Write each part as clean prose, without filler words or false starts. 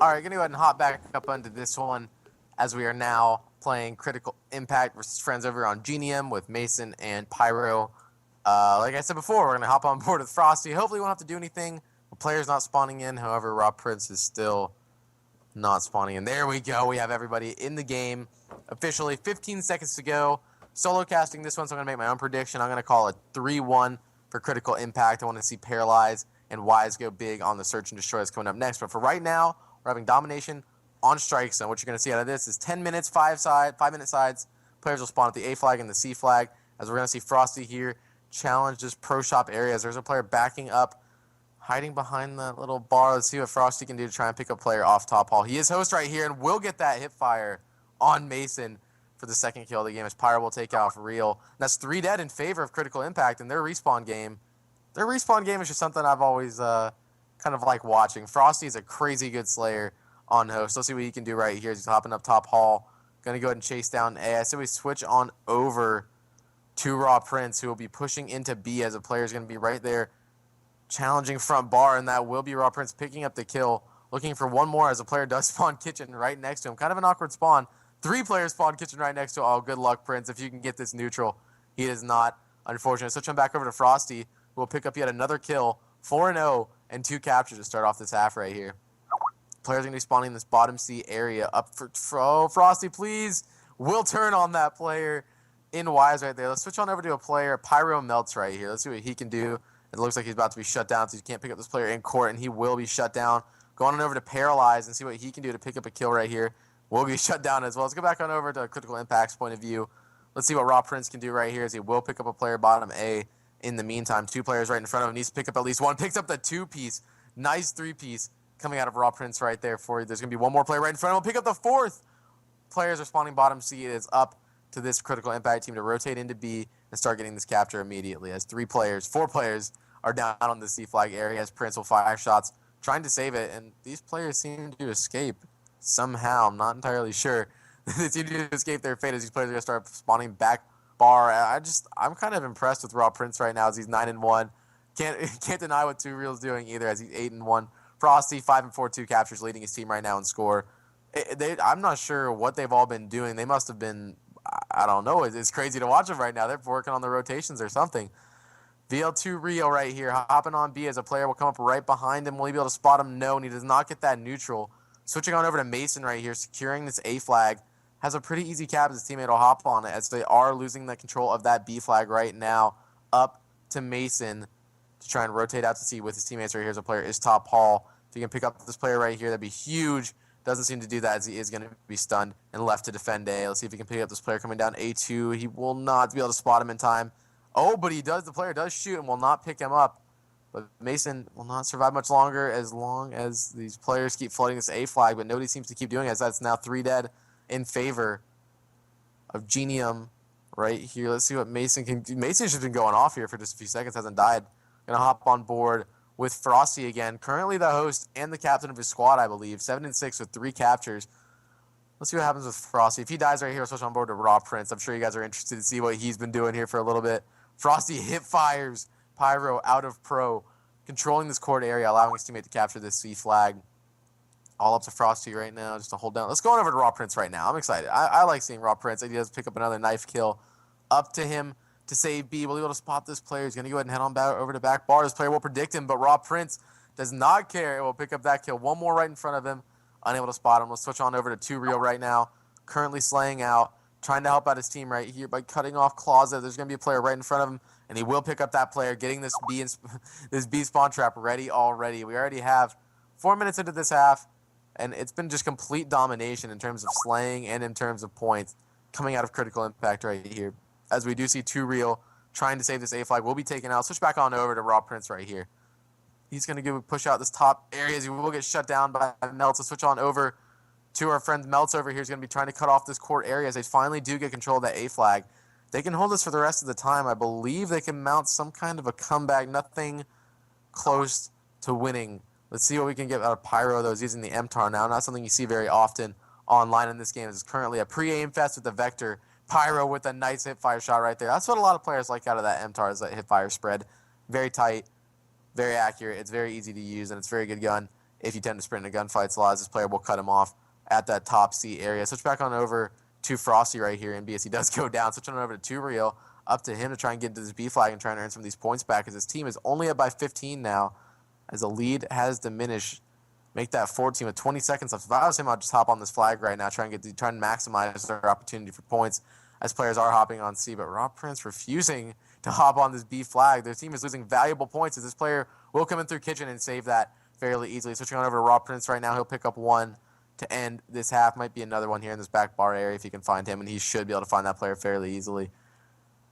All right, gonna go ahead and hop back up onto this one as we are now playing Critical Impact versus friends over on GeNium with Mason and Pyro. Like I said before, we're gonna hop on board with Frosty. Hopefully, we won't have to do anything. The player's not spawning in. However, Rob Prince is still not spawning in. There we go. We have everybody in the game officially. 15 seconds to go. Solo casting this one, so I'm gonna make my own prediction. I'm gonna call it 3-1 for Critical Impact. I want to see Paralyze and Wise go big on the Search and Destroy that's coming up next. But for right now, we're having domination on strike zone. What you're going to see out of this is 10 minutes, 5-minute sides. Players will spawn at the A flag and the C flag. As we're going to see Frosty here challenge this pro shop areas. There's a player backing up, hiding behind that little bar. Let's see what Frosty can do to try and pick a player off top hall. He is host right here and will get that hip fire on Mason for the second kill of the game as Pyro will take out Real. And that's 3 dead in favor of Critical Impact in their respawn game. Their respawn game is just something I've always kind of like watching. Frosty is a crazy good slayer on host. Let's see what he can do right here. He's hopping up top hall. Going to go ahead and chase down A. I say we switch on over to Raw Prince, who will be pushing into B as a player is going to be right there challenging front bar, and that will be Raw Prince picking up the kill. Looking for one more as a player does spawn Kitchen right next to him. Kind of an awkward spawn. 3 players spawn Kitchen right next to him. Oh, good luck, Prince, if you can get this neutral. He is not, unfortunate. Switch him back over to Frosty, who will pick up yet another kill. 4-0 and 2 captures to start off this half right here. Players going to be spawning in this bottom C area. Up for Frosty, please. Will turn on that player in Wise right there. Let's switch on over to a player. Pyro melts right here. Let's see what he can do. It looks like he's about to be shut down, so he can't pick up this player in court, and he will be shut down. Going on over to Paralyze and see what he can do to pick up a kill right here. Will be shut down as well. Let's go back on over to Critical Impact's point of view. Let's see what Raw Prince can do right here as he will pick up a player bottom A. In the meantime, 2 players right in front of him. Needs to pick up at least one. Picks up the 2-piece. Nice 3-piece coming out of Raw Prince right there for you. There's going to be one more player right in front of him. Pick up the 4th. Players are spawning bottom C. It is up to this Critical Impact team to rotate into B and start getting this capture immediately as 4 players are down on the C flag area as Prince will fire shots trying to save it. And these players seem to escape somehow. I'm not entirely sure. They seem to escape their fate as these players are going to start spawning back bar. I'm kind of impressed with Raw Prince right now as he's 9-1. Can't deny what 2 Real's doing either as he's 8-1. Frosty 5-4, 2 captures, leading his team right now in score. I'm not sure what they've all been doing. They must have been, I don't know. It's crazy to watch them right now. They're working on the rotations or something. VL2 Rio right here, hopping on B as a player will come up right behind him. Will he be able to spot him? No, and he does not get that neutral. Switching on over to Mason right here, securing this A flag. Has a pretty easy cap as his teammate will hop on it as they are losing the control of that B flag right now. Up to Mason to try and rotate out to C with his teammates right here as a player is top hall. If he can pick up this player right here, that'd be huge. Doesn't seem to do that as he is going to be stunned and left to defend A. Let's see if he can pick up this player coming down A2. He will not be able to spot him in time. Oh, but he does. The player does shoot and will not pick him up. But Mason will not survive much longer as long as these players keep floating this A flag, but nobody seems to keep doing it as that's now 3 dead in favor of GeNium right here. Let's see what Mason can do. Mason's just been going off here for just a few seconds, hasn't died. Going to hop on board with Frosty again. Currently the host and the captain of his squad, I believe. 7-6 with 3 captures. Let's see what happens with Frosty. If he dies right here, we'll switch on board to Raw Prince. I'm sure you guys are interested to see what he's been doing here for a little bit. Frosty hip fires Pyro out of pro, controlling this court area, allowing his teammate to capture this C flag. All up to Frosty right now, just to hold down. Let's go on over to Raw Prince right now. I'm excited. I like seeing Raw Prince. He does pick up another knife kill. Up to him to save B. Will he be able to spot this player? He's going to go ahead and head on back over to back bar. This player will predict him, but Raw Prince does not care. It will pick up that kill. One more right in front of him. Unable to spot him. Let's switch on over to 2 Real right now. Currently slaying out. Trying to help out his team right here by cutting off Closet. There's going to be a player right in front of him, and he will pick up that player, getting this B spawn trap ready already. We already have 4 minutes into this half, and it's been just complete domination in terms of slaying and in terms of points coming out of Critical Impact right here. As we do see 2 Real trying to save this A flag, will be taken out. Switch back on over to Raw Prince right here. He's going to push out this top area as he will get shut down by Melts. So switch on over to our friend Melts over here. He's going to be trying to cut off this court area as they finally do get control of that A flag. They can hold this for the rest of the time. I believe they can mount some kind of a comeback. Nothing close to winning. Let's see what we can get out of Pyro, though. He's using the MTAR now. Not something you see very often online in this game. It's currently a pre-aim fest with the Vector. Pyro with a nice hip-fire shot right there. That's what a lot of players like out of that MTAR is that hip-fire spread. Very tight, very accurate. It's very easy to use, and it's a very good gun if you tend to sprint into gunfights, a lot of this player will cut him off at that top C area. Switch back on over to Frosty right here in B as he does go down. Switch on over to 2Real, up to him to try and get into this B flag and try and earn some of these points back as his team is only up by 15 now as the lead has diminished. Make that 14 with 20 seconds left. If I was him, I'd just hop on this flag right now, try and maximize their opportunity for points as players are hopping on C. But Rob Prince refusing to hop on this B flag. Their team is losing valuable points as this player will come in through kitchen and save that fairly easily. Switching on over to Rob Prince right now. He'll pick up one to end this half. Might be another one here in this back bar area if he can find him, and he should be able to find that player fairly easily.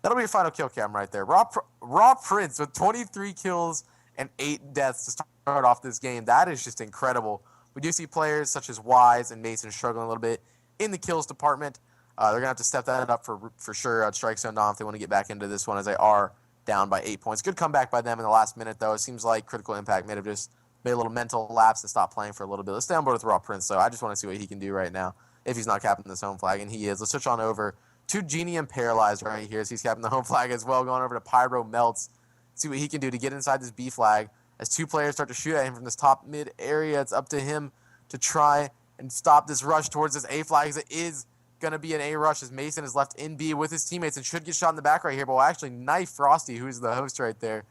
That'll be your final kill cam right there. Rob Prince with 23 kills and 8 deaths to start off this game. That is just incredible. We do see players such as Wise and Mason struggling a little bit in the kills department. They're going to have to step that up for sure at Strike Zone Dawn if they want to get back into this one as they are down by 8 points. Good comeback by them in the last minute, though. It seems like Critical Impact may have just made a little mental lapse and stopped playing for a little bit. Let's stay on board with Rob Prince, though. I just want to see what he can do right now if he's not capping this home flag, and he is. Let's switch on over to GeNium Paralyzed right here as he's capping the home flag as well, going over to Pyro Melts. See what he can do to get inside this B flag as 2 players start to shoot at him from this top mid area. It's up to him to try and stop this rush towards this A flag as it is going to be an A rush as Mason is left in B with his teammates and should get shot in the back right here, but will actually knife Frosty, who's the host right there,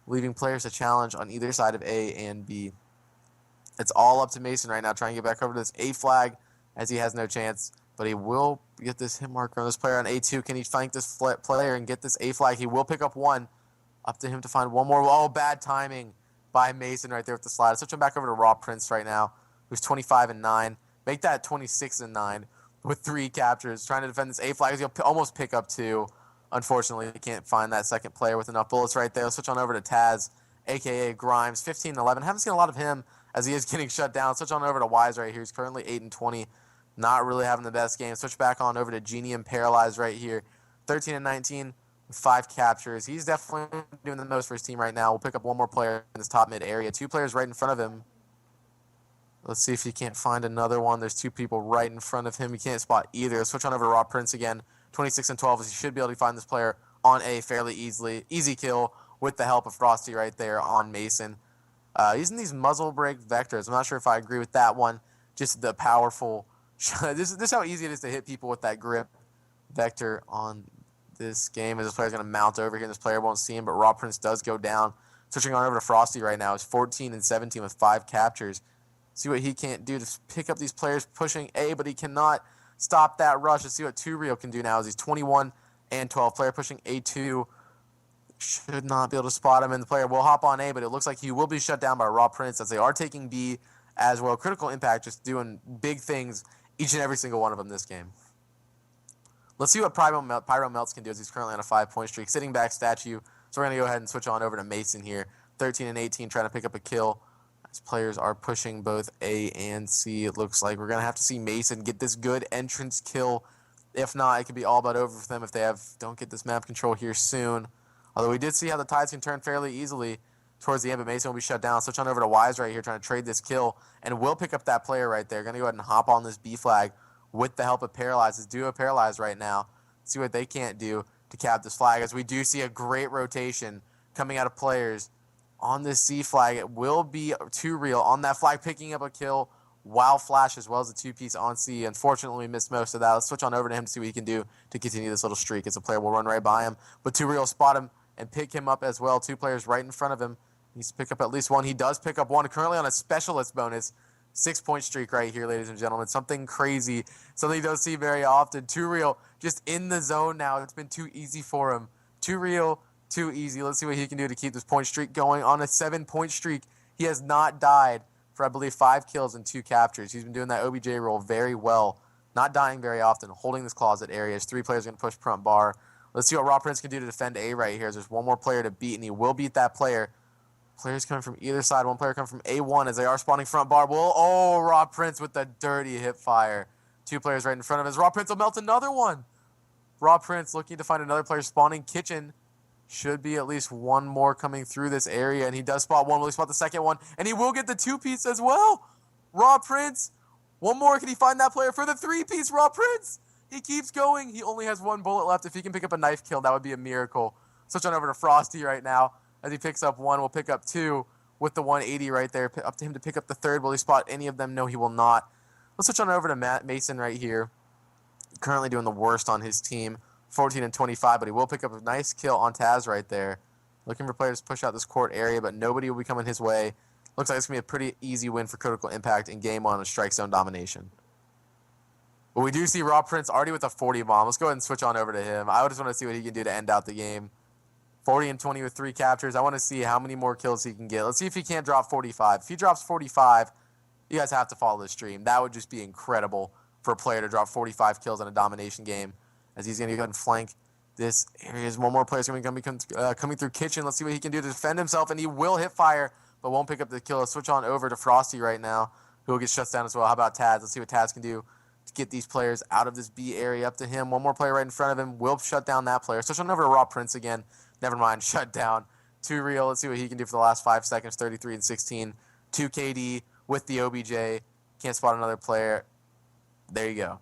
leaving players to challenge on either side of A and B. It's all up to Mason right now, trying to get back over to this A flag as he has no chance, but he will get this hit marker on this player on A2. Can he flank this player and get this A flag? He will pick up one. Up to him to find one more. Oh, bad timing by Mason right there with the slide. Switch him back over to Raw Prince right now, who's 25 and 9. Make that 26 and 9 with 3 captures. Trying to defend this A flag. He'll almost pick up 2. Unfortunately, he can't find that second player with enough bullets right there. Let's switch on over to Taz, a.k.a. Grimes, 15 and 11. Haven't seen a lot of him as he is getting shut down. Switch on over to Wise right here. He's currently 8 and 20. Not really having the best game. Switch back on over to GeNium Paralyzed right here, 13 and 19. With 5 captures. He's definitely doing the most for his team right now. We'll pick up one more player in this top mid area. 2 players right in front of him. Let's see if he can't find another one. There's 2 people right in front of him. He can't spot either. Let's switch on over to Raw Prince again. 26 and 12 as he should be able to find this player on A fairly easily. Easy kill with the help of Frosty right there on Mason. Using these muzzle brake vectors. I'm not sure if I agree with that one. Just the powerful. This is how easy it is to hit people with that grip vector on this game as this player's going to mount over here and this player won't see him, but Raw Prince does go down. Switching on over to Frosty right now. He's 14 and 17 with 5 captures. See what he can't do to pick up these players pushing A, but he cannot stop that rush. Let's see what 2Real can do now as he's 21 and 12. Player pushing A2 should not be able to spot him, and the player will hop on A, but it looks like he will be shut down by Raw Prince as they are taking B as well. Critical Impact just doing big things each and every single one of them this game. Let's see what Pyro Melts can do as he's currently on a 5-point streak. Sitting back statue. So we're going to go ahead and switch on over to Mason here. 13 and 18 trying to pick up a kill. As players are pushing both A and C. It looks like we're going to have to see Mason get this good entrance kill. If not, it could be all but over for them if they don't get this map control here soon. Although we did see how the tides can turn fairly easily towards the end, but Mason will be shut down. Switch on over to Wise right here trying to trade this kill. And will pick up that player right there. Going to go ahead and hop on this B flag with the help of Paralyzed. This duo Paralyzed right now. See what they can't do to cap this flag as we do see a great rotation coming out of players on this C flag. It will be 2Real on that flag picking up a kill while Flash as well as the 2-piece on C. Unfortunately, we missed most of that. Let's switch on over to him to see what he can do to continue this little streak as the player will run right by him. But 2Real spot him and pick him up as well. 2 players right in front of him. He needs to pick up at least one. He does pick up one. Currently on a specialist bonus. 6-point streak right here, ladies and gentlemen. Something crazy. Something you don't see very often. 2Real just in the zone now. It's been too easy for him. 2Real, too easy. Let's see what he can do to keep this point streak going. On a 7-point streak, he has not died for, I believe, 5 kills and 2 captures. He's been doing that OBJ role very well. Not dying very often. Holding this closet area. 3 players going to push front bar. Let's see what Raw Prince can do to defend A right here. There's one more player to beat, and he will beat that player. Players coming from either side. One player coming from A1 as they are spawning front bar. Oh, Raw Prince with the dirty hip fire. 2 players right in front of us. Raw Prince will melt another one. Raw Prince looking to find another player spawning kitchen. Should be at least one more coming through this area, and he does spot one. Will he spot the second one? And he will get the 2-piece as well. Raw Prince. One more. Can he find that player for the 3-piece? Raw Prince. He keeps going. He only has 1 bullet left. If he can pick up a knife kill, that would be a miracle. Switch on over to Frosty right now. As he picks up 1, we'll pick up 2. with the 180 right there. Up to him to pick up the third. Will he spot any of them? No, he will not. Let's switch on over to Mason right here. Currently doing the worst on his team, 14 and 25, but he will pick up a nice kill on Taz right there. Looking for players to push out this court area, but nobody will be coming his way. Looks like it's going to be a pretty easy win for Critical Impact in game 1 of Strike Zone Domination. But we do see Raw Prince already with a 40 bomb. Let's go ahead and switch on over to him. I just want to see what he can do to end out the game. 40 and 20 with 3 captures. I want to see how many more kills he can get. Let's see if he can't drop 45. If he drops 45, you guys have to follow the stream. That would just be incredible for a player to drop 45 kills in a domination game, as he's going to go ahead and flank this area. One more player is going to be coming through kitchen. Let's see what he can do to defend himself, and he will hit fire, but won't pick up the kill. Let's switch on over to Frosty right now, who will get shut down as well. How about Taz? Let's see what Taz can do to get these players out of this B area. Up to him. One more player right in front of him will shut down that player. Switch on over to Raw Prince again. Never mind, shut down. 2 real. Let's see what he can do for the last 5 seconds. 33 and 16. 2 KD with the OBJ. Can't spot another player. There you go.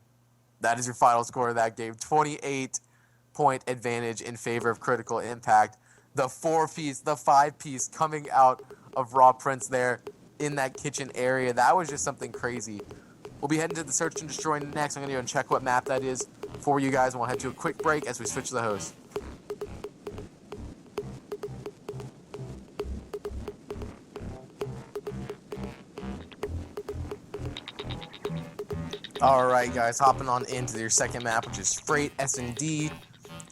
That is your final score of that game. 28-point advantage in favor of Critical Impact. The 4-piece, the 5-piece coming out of Raw Prince there in that kitchen area. That was just something crazy. We'll be heading to the Search and Destroy next. I'm going to go and check what map that is for you guys, and we'll head to a quick break as we switch to the host. All right, guys, hopping on into your second map, which is Freight S&D.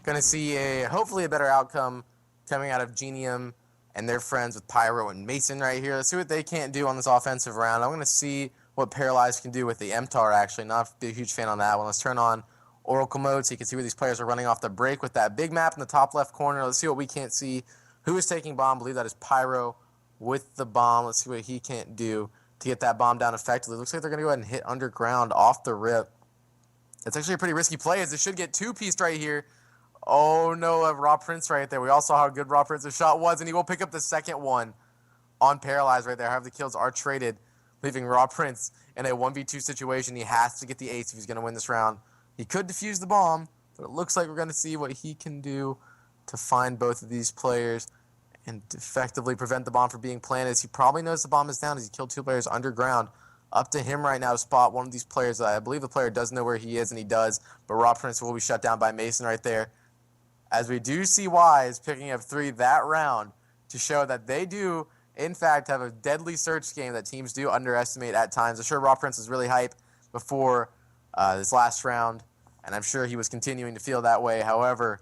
Going to see hopefully a better outcome coming out of GeNium and their friends with Pyro and Mason right here. Let's see what they can't do on this offensive round. I'm going to see what Paralyzed can do with the MTAR, actually. Not a huge fan on that one. Let's turn on Oracle mode so you can see where these players are running off the break with that big map in the top left corner. Let's see what we can't see. Who is taking bomb? I believe that is Pyro with the bomb. Let's see what he can't do to get that bomb down effectively. Looks like they're going to go ahead and hit underground off the rip. It's actually a pretty risky play, as it should get 2-pieced right here. Oh, no, Raw Prince right there. We all saw how good Raw Prince's shot was, and he will pick up the second one on Paralyzed right there. However, the kills are traded, leaving Raw Prince in a 1v2 situation. He has to get the ace if he's going to win this round. He could defuse the bomb, but it looks like we're going to see what he can do to find both of these players and effectively prevent the bomb from being planted. As he probably knows the bomb is down, as he killed 2 players underground. Up to him right now to spot one of these players. I believe the player does know where he is, and he does, but Raw Prince will be shut down by Mason right there. As we do see Wise picking up 3 that round to show that they do, in fact, have a deadly search game that teams do underestimate at times. I'm sure Raw Prince was really hype before this last round, and I'm sure he was continuing to feel that way. However,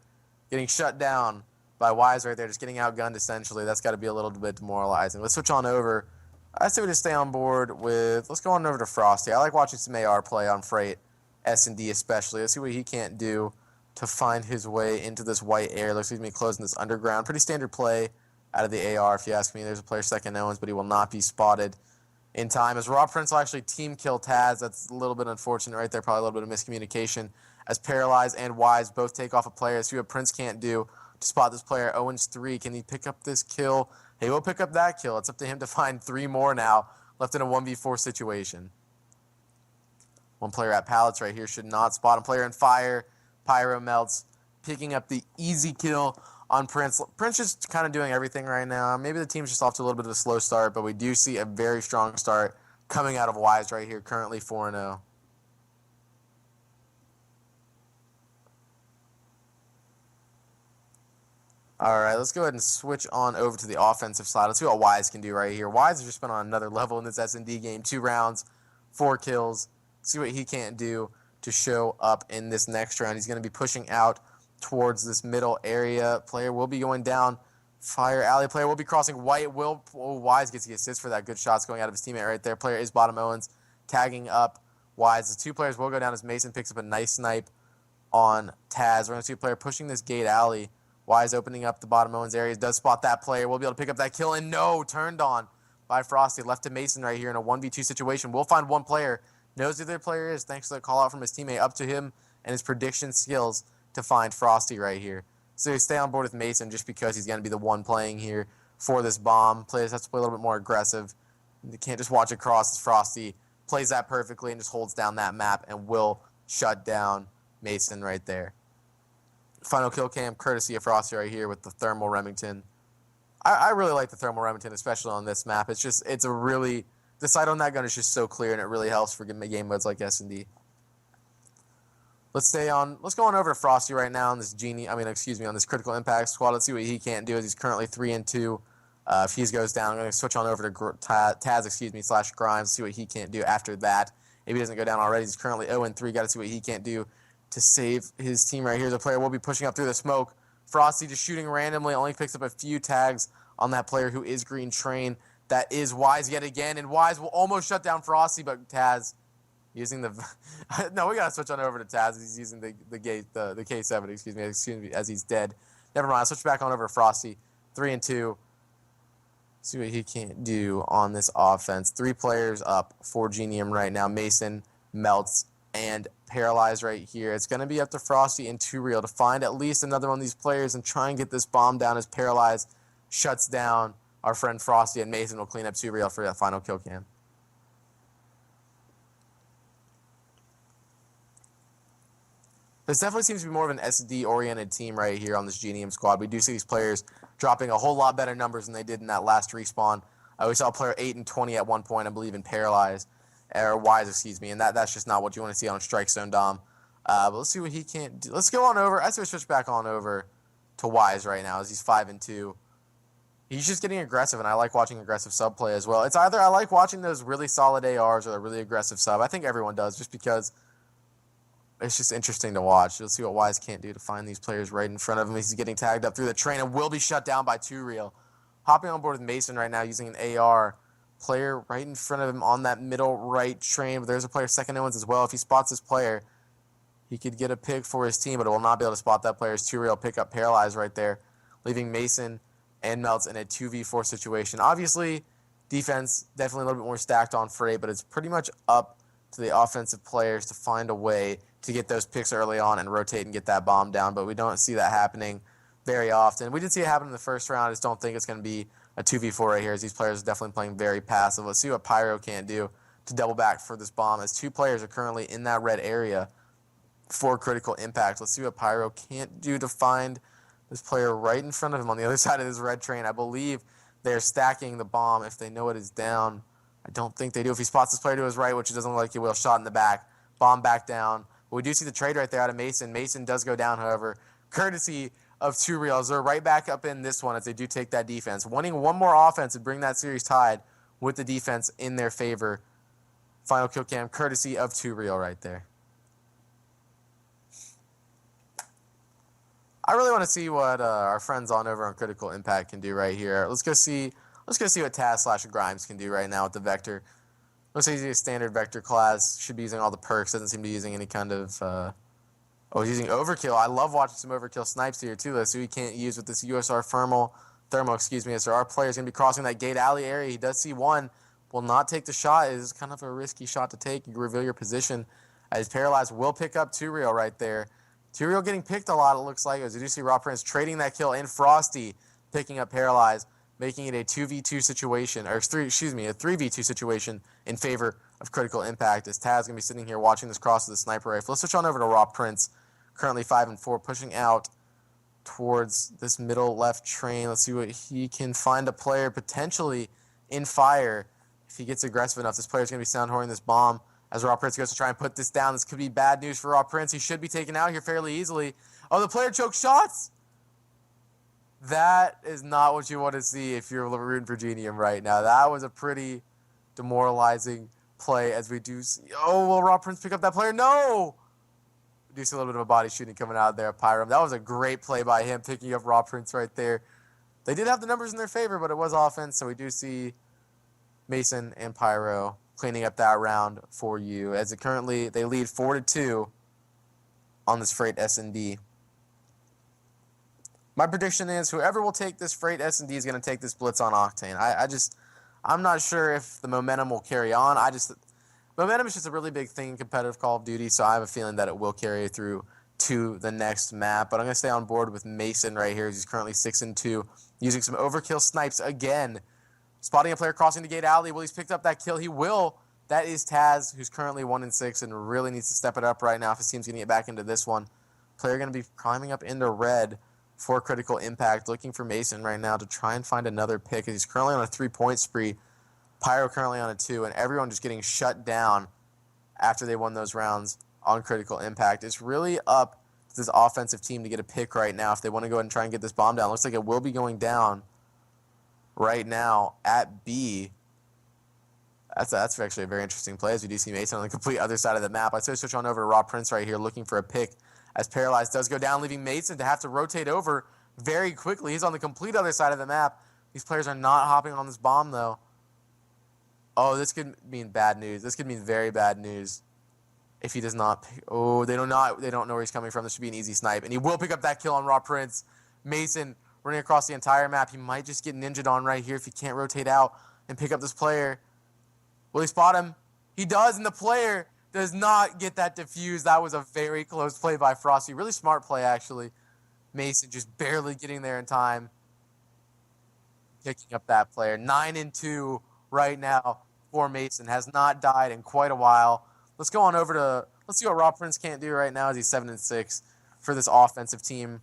getting shut down by Wise right there, just getting outgunned essentially, that's got to be a little bit demoralizing. Let's switch on over. I say we just stay on board with, let's go on over to Frosty. I like watching some AR play on Freight, S&D especially. Let's see what he can't do to find his way into this white area. Looks like he's closing this underground. Pretty standard play out of the AR, if you ask me. There's a player second Owens, but he will not be spotted in time. As Raw Prince will actually team kill Taz. That's a little bit unfortunate right there. Probably a little bit of miscommunication. As Paralyzed and Wise both take off a player. See what Prince can't do to spot this player. Owens 3. Can he pick up this kill? He will pick up that kill. It's up to him to find 3 more now, left in a 1v4 situation. One player at pallets right here should not spot him. Player in fire. Pyro melts, picking up the easy kill on Prince. Prince is kind of doing everything right now. Maybe the team's just off to a little bit of a slow start, but we do see a very strong start coming out of Wise right here, currently 4-0. All right, let's go ahead and switch on over to the offensive side. Let's see what Wise can do right here. Wise has just been on another level in this S&D game. 2 rounds, 4 kills. See what he can't do to show up in this next round. He's going to be pushing out towards this middle area. Player will be going down. Fire alley player will be crossing white. Wise gets the assist for that. Good shots going out of his teammate right there. Player is bottom Owens, tagging up Wise. The 2 players will go down as Mason picks up a nice snipe on Taz. We're going to see a player pushing this gate alley. Wise opening up the bottom Owens area. Does spot that player. We'll be able to pick up that kill. And no, turned on by Frosty. Left to Mason right here in a 1v2 situation. We'll find one player. Knows who their player is thanks to the call out from his teammate. Up to him and his prediction skills to find Frosty right here. So you stay on board with Mason just because he's going to be the one playing here for this bomb. Players have to play a little bit more aggressive. You can't just watch it cross as Frosty plays that perfectly and just holds down that map and will shut down Mason right there. Final kill cam courtesy of Frosty right here with the thermal Remington. I really like the Thermal Remington, especially on this map. It's a really, the sight on that gun is just so clear, and it really helps for game modes like S&D. Let's go on over to Frosty right now on this on this Critical Impact squad. Let's see what he can't do, as he's currently 3-2. If he goes down, I'm going to switch on over to Taz, / Grimes, see what he can't do after that. If he doesn't go down already, he's currently 0-3. Got to see what he can't do to save his team right here. The player will be pushing up through the smoke. Frosty just shooting randomly, only picks up a few tags on that player who is Green Train. That is Wise yet again, and Wise will almost shut down Frosty, but Taz using the no, we gotta switch on over to Taz. He's using the K7, as he's dead. Never mind. I'll switch back on over to Frosty. 3-2. See what he can't do on this offense. 3 players up for GeNium right now. Mason, Melts, and Paralyzed right here. It's going to be up to Frosty and 2Real to find at least another one of these players and try and get this bomb down as Paralyzed shuts down our friend Frosty, and Mason will clean up 2Real for that final kill cam. This definitely seems to be more of an SD-oriented team right here on this GeNium squad. We do see these players dropping a whole lot better numbers than they did in that last respawn. We saw a player 8-20 at one point, I believe, in Paralyzed. Or Wise, and that's just not what you want to see on a Strike Zone Dom. But let's see what he can't do. Let's go on over. I say we switch back on over to Wise right now, as he's 5-2. He's just getting aggressive, and I like watching aggressive sub play as well. It's either I like watching those really solid ARs or a really aggressive sub. I think everyone does, just because it's just interesting to watch. Let's see what Wise can't do to find these players right in front of him. He's getting tagged up through the train and will be shut down by 2Real. Hopping on board with Mason right now using an AR. Player right in front of him on that middle right train. But there's a player second in ones as well. If he spots this player, he could get a pick for his team, but it will not be able to spot that player's 2Real pick up Paralyzed right there, leaving Mason and Melts in a 2v4 situation. Obviously, defense definitely a little bit more stacked on Freight, but it's pretty much up to the offensive players to find a way to get those picks early on and rotate and get that bomb down, but we don't see that happening very often. We did see it happen in the first round. I just don't think it's going to be a 2v4 right here, as these players are definitely playing very passive. Let's see what Pyro can't do to double back for this bomb, as 2 players are currently in that red area for Critical Impact. Let's see what Pyro can't do to find this player right in front of him on the other side of this red train. I believe they're stacking the bomb if they know it is down. I don't think they do. If he spots this player to his right, which it doesn't look like he will, shot in the back. Bomb back down. But we do see the trade right there out of Mason. Mason does go down, however, courtesy of 2Real. They're right back up in this one as they do take that defense. Wanting one more offense and bring that series tied with the defense in their favor. Final kill cam courtesy of 2Real right there. I really want to see what our friends on over on Critical Impact can do right here. Let's go see what Taz / Grimes can do right now with the Vector. Looks like he's a standard Vector class. Should be using all the perks. Doesn't seem to be using any kind of... he's using Overkill. I love watching some Overkill snipes here, too, though, so he can't use with this USR Thermal, as there are players going to be crossing that gate alley area. He does see one. Will not take the shot. It is kind of a risky shot to take. You reveal your position, as Paralyzed will pick up 2Real right there. 2Real getting picked a lot, it looks like, as you do see Raw Prince trading that kill, and Frosty picking up Paralyzed, making it a 2v2 situation, or a 3v2 situation in favor of Critical Impact, as Taz going to be sitting here watching this cross with the sniper rifle. Let's switch on over to Raw Prince, currently 5-4, pushing out towards this middle left train. Let's see what he can find a player potentially in fire. If he gets aggressive enough, this player's going to be sound horning this bomb as Raw Prince goes to try and put this down. This could be bad news for Raw Prince. He should be taken out here fairly easily. Oh, the player choked shots! That is not what you want to see if you're rooting for GeNium right now. That was a pretty demoralizing play, as we do see. Oh, will Raw Prince pick up that player? No! We do see a little bit of a body shooting coming out there of Pyrum. That was a great play by him, picking up Raw Prince right there. They did have the numbers in their favor, but it was offense, so we do see Mason and Pyro cleaning up that round for you, as it currently they lead 4-2 on this Freight S&D. My prediction is whoever will take this Freight S&D is going to take this Blitz on Octane. I'm not sure if the momentum will carry on. Momentum is just a really big thing in competitive Call of Duty, so I have a feeling that it will carry through to the next map. But I'm going to stay on board with Mason right here, as he's currently 6-2, using some overkill snipes again. Spotting a player crossing the gate alley. Will he's picked up that kill? He will. That is Taz, who's currently 1-6 and really needs to step it up right now if his team's going to get back into this one. Player going to be climbing up into red. for Critical Impact. Looking for Mason right now to try and find another pick. He's currently on a 3-point spree. Pyro currently on a 2, and everyone just getting shut down after they won those rounds on Critical Impact. It's really up to this offensive team to get a pick right now if they want to go ahead and try and get this bomb down. Looks like it will be going down right now at B. That's actually a very interesting play as we do see Mason on the complete other side of the map. I say switch on over to Rob Prince right here looking for a pick as Paralyzed does go down, leaving Mason to have to rotate over very quickly. He's on the complete other side of the map. These players are not hopping on this bomb, though. Oh, this could mean bad news. This could mean very bad news if he does not pick. Oh, they don't know where he's coming from. This should be an easy snipe. And he will pick up that kill on Rob Prince. Mason running across the entire map. He might just get ninja'd on right here if he can't rotate out and pick up this player. Will he spot him? He does, and the player does not get that defuse. That was a very close play by Frosty. Really smart play, actually. Mason just barely getting there in time. Picking up that player. 9-2 right now for Mason. Has not died in quite a while. Let's go on over to, let's see what Rob Prince can't do right now as he's 7-6 for this offensive team.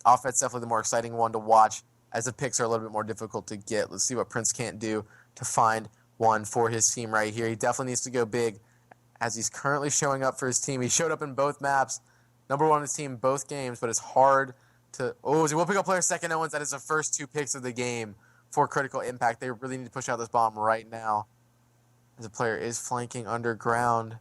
Offense definitely the more exciting one to watch as the picks are a little bit more difficult to get. Let's see what Prince can't do to find one for his team right here. He definitely needs to go big as he's currently showing up for his team. He showed up in both maps, number one on his team both games, but it's hard to... Oh, he will pick up player second Owens. That is the first 2 picks of the game for Critical Impact. They really need to push out this bomb right now as the player is flanking underground.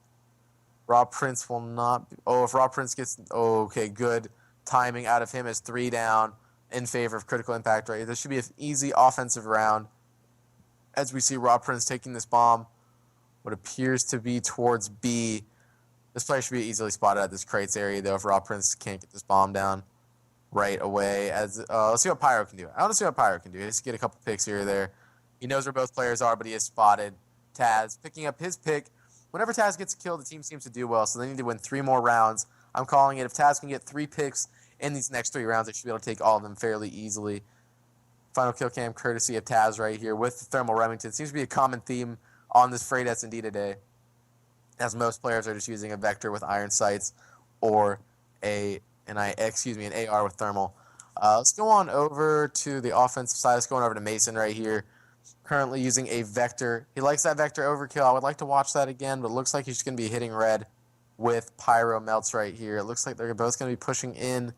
Rob Prince will not... Oh, if Rob Prince gets... Oh, okay, good timing out of him as 3 down in favor of Critical Impact right here. This should be an easy offensive round as we see Rob Prince taking this bomb, what appears to be towards B. This player should be easily spotted at this crates area, though, if Rob Prince can't get this bomb down right away. Let's see what Pyro can do. I want to see what Pyro can do. Just get a couple picks here or there. He knows where both players are, but he is spotted. Taz picking up his pick. Whenever Taz gets killed, the team seems to do well, so they need to win 3 more rounds. I'm calling it. If Taz can get 3 picks in these next 3 rounds, they should be able to take all of them fairly easily. Final kill cam courtesy of Taz right here with the Thermal Remington. Seems to be a common theme on this Freight S&D today, as most players are just using a Vector with iron sights or an AR with thermal. Let's go on over to the offensive side. Let's go on over to Mason right here. Currently using a Vector. He likes that Vector overkill. I would like to watch that again, but it looks like he's going to be hitting red with Pyro Melts right here. It looks like they're both going to be pushing in.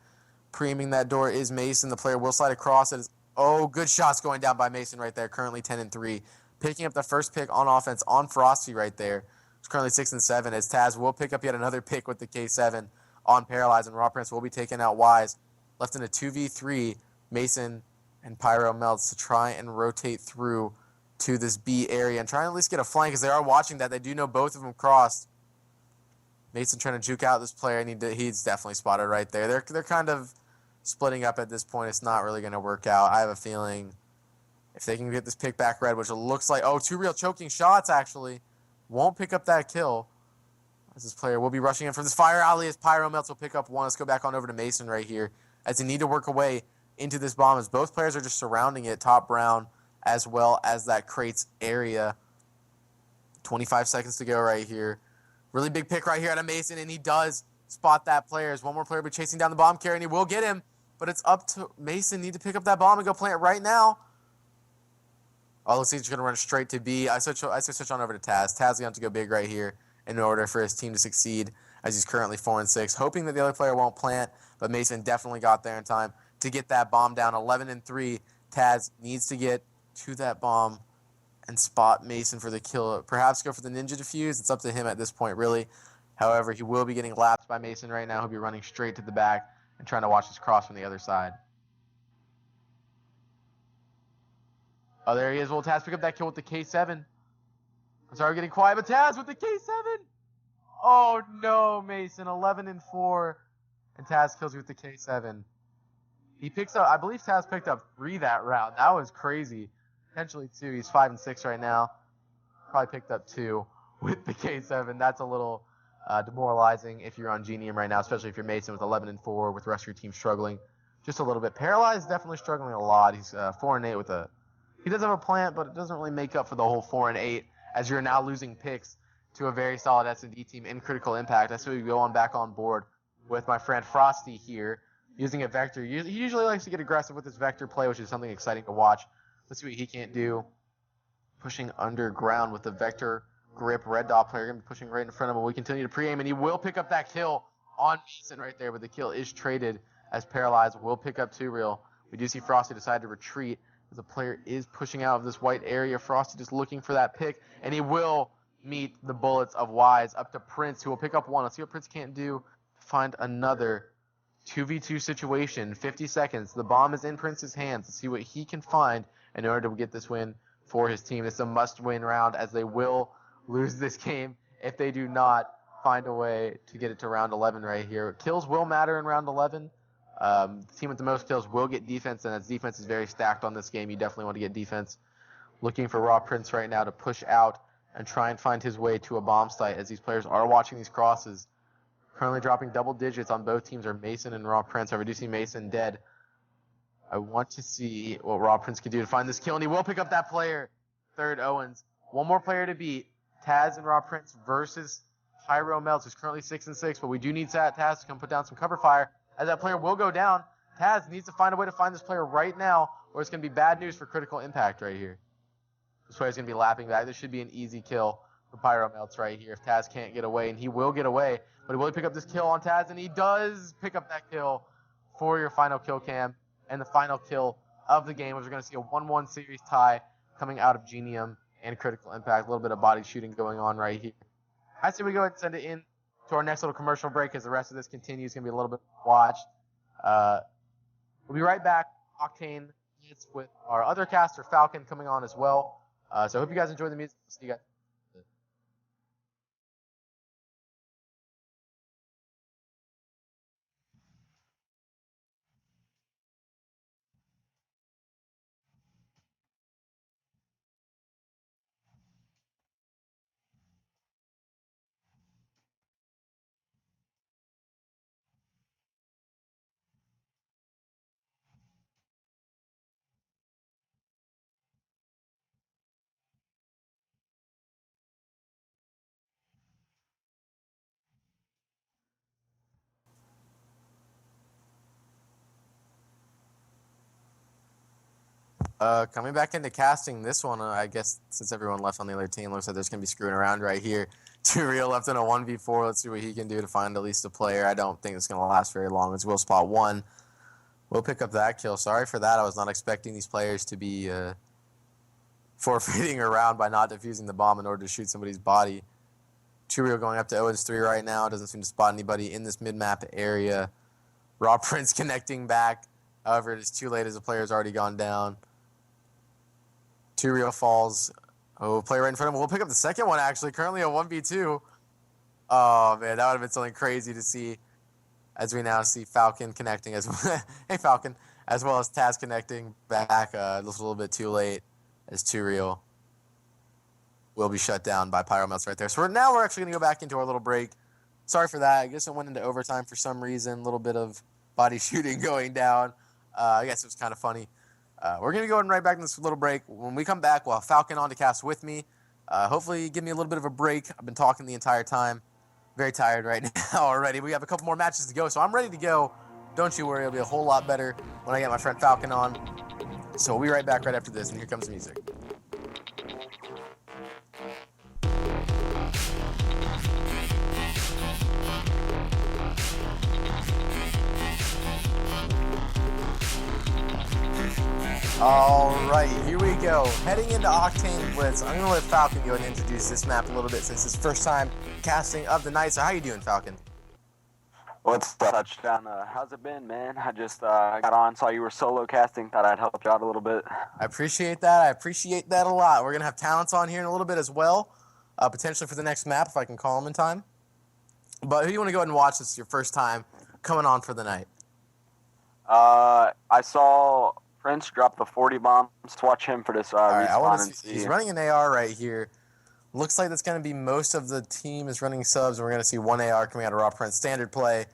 Preeming that door is Mason. The player will slide across it. Oh, good shots going down by Mason right there. Currently 10-3. Picking up the first pick on offense on Frosty right there. It's currently 6-7 as Taz will pick up yet another pick with the K7 on Paralyzed, and Raw Prince will be taken out wise. Left in a 2v3, Mason and Pyro Melts to try and rotate through to this B area and try and at least get a flank because they are watching that. They do know both of them crossed. Mason trying to juke out this player, and he's definitely spotted right there. They're kind of splitting up at this point. It's not really going to work out. I have a feeling if they can get this pick back red, which it looks like, 2 real choking shots actually, won't pick up that kill. As this player will be rushing in from this fire alley as Pyro Melts will pick up 1. Let's go back on over to Mason right here as they need to work away into this bomb as both players are just surrounding it, top brown as well as that crates area. 25 seconds to go right here. Really big pick right here out of Mason, and he does spot that player. As one more player will be chasing down the bomb carrier, and he will get him. But it's up to Mason. Need to pick up that bomb and go plant it right now. Oh, looks like he's going to run straight to B. I switch on over to Taz. Taz is going to go big right here in order for his team to succeed as he's currently 4-6. Hoping that the other player won't plant, but Mason definitely got there in time to get that bomb down. 11-3. Taz needs to get to that bomb and spot Mason for the kill. Perhaps go for the ninja defuse. It's up to him at this point, really. However, he will be getting lapped by Mason right now. He'll be running straight to the back and trying to watch this cross from the other side. Oh, there he is. Will Taz pick up that kill with the K7? I'm sorry, we're getting quiet, but Taz with the K7. Oh, no, Mason. 11-4. And Taz kills you with the K7. He picks up, I believe Taz picked up 3 that round. That was crazy. Potentially 2. He's 5-6 right now. Probably picked up 2 with the K7. That's a little demoralizing if you're on GeNium right now, especially if you're Mason with 11-4 with the rest of your team struggling just a little bit. Paralyzed definitely struggling a lot. He's 4-8 with a... He does have a plant, but it doesn't really make up for the whole 4-8 as you're now losing picks to a very solid S&D team in Critical Impact. I say we go on back on board with my friend Frosty here using a Vector. He usually likes to get aggressive with his Vector play, which is something exciting to watch. Let's see what he can't do. Pushing underground with the Vector grip. Red Dot player going to be pushing right in front of him. We continue to pre-aim, and he will pick up that kill on Mason right there, but the kill is traded as Paralyzed will pick up 2Real. We do see Frosty decide to retreat as the player is pushing out of this white area. Frosty just looking for that pick, and he will meet the bullets of Wise up to Prince, who will pick up one. Let's see what Prince can't do to find another 2v2 situation. 50 seconds. The bomb is in Prince's hands. Let's see what he can find in order to get this win for his team. It's a must-win round, as they will lose this game if they do not find a way to get it to round 11 right here. Kills will matter in round 11. The team with the most kills will get defense, and as defense is very stacked on this game, you definitely want to get defense. Looking for Raw Prince right now to push out and try and find his way to a bomb site, as these players are watching these crosses. Currently dropping double digits on both teams are Mason and Raw Prince. I do see Mason dead. I want to see what Raw Prince can do to find this kill, and he will pick up that player. Third Owens. One more player to beat. Taz and Raw Prince versus Pyro Melts, who's currently 6-6, but we do need Taz to come put down some cover fire, as that player will go down. Taz needs to find a way to find this player right now, or it's going to be bad news for Critical Impact right here. This player's going to be lapping back. This should be an easy kill for Pyro Melts right here if Taz can't get away, and he will get away. But he will pick up this kill on Taz, and he does pick up that kill for your final kill cam, and the final kill of the game, which we're going to see a 1-1 series tie coming out of GeNium and Critical Impact. A little bit of body shooting going on right here. I say we go ahead and send it in to our next little commercial break, as the rest of this continues. It's going to be a little bit watched. We'll be right back. Octane with our other caster, Falcon, coming on as well. So I hope you guys enjoy the music. See you guys. Coming back into casting this one, I guess since everyone left on the other team, looks like there's going to be screwing around right here. 2Real left in a 1v4. Let's see what he can do to find at least a player. I don't think it's going to last very long. It's Will spot one. We'll pick up that kill. Sorry for that. I was not expecting these players to be forfeiting around by not defusing the bomb in order to shoot somebody's body. 2Real going up to 0-3 right now. Doesn't seem to spot anybody in this mid-map area. Raw Prince connecting back. However, it is too late as the player's already gone down. 2Real falls. Oh, player right in front of him. We'll pick up the second one, actually. Currently a 1v2. Oh, man, that would have been something crazy to see, as we now see Falcon connecting as well. Hey, Falcon. As well as Taz connecting back. Just a little bit too late, as 2Real will be shut down by Pyromelts right there. So now we're actually going to go back into our little break. Sorry for that. I guess it went into overtime for some reason. A little bit of body shooting going down. I guess it was kind of funny. We're going to go right back in this little break. When we come back, we'll have Falcon on to cast with me. Hopefully give me a little bit of a break. I've been talking the entire time. Very tired right now already. We have a couple more matches to go, so I'm ready to go. Don't you worry. It'll be a whole lot better when I get my friend Falcon on. So we'll be right back right after this, and here comes the music. All right, here we go. Heading into Octane Blitz. I'm going to let Falcon go and introduce this map a little bit since it's his first time casting of the night. So how you doing, Falcon? What's up, Touchdown? How's it been, man? I just got on, saw you were solo casting, thought I'd help you out a little bit. I appreciate that. I appreciate that a lot. We're going to have talents on here in a little bit as well, potentially for the next map if I can call them in time. But who do you want to go ahead and watch? This is your first time coming on for the night. I saw Prince drop the 40 bombs. Let's watch him for this respawn and see. He's running an AR right here. Looks like that's going to be most of the team is running subs, and we're going to see one AR coming out of Raw Prince. Standard play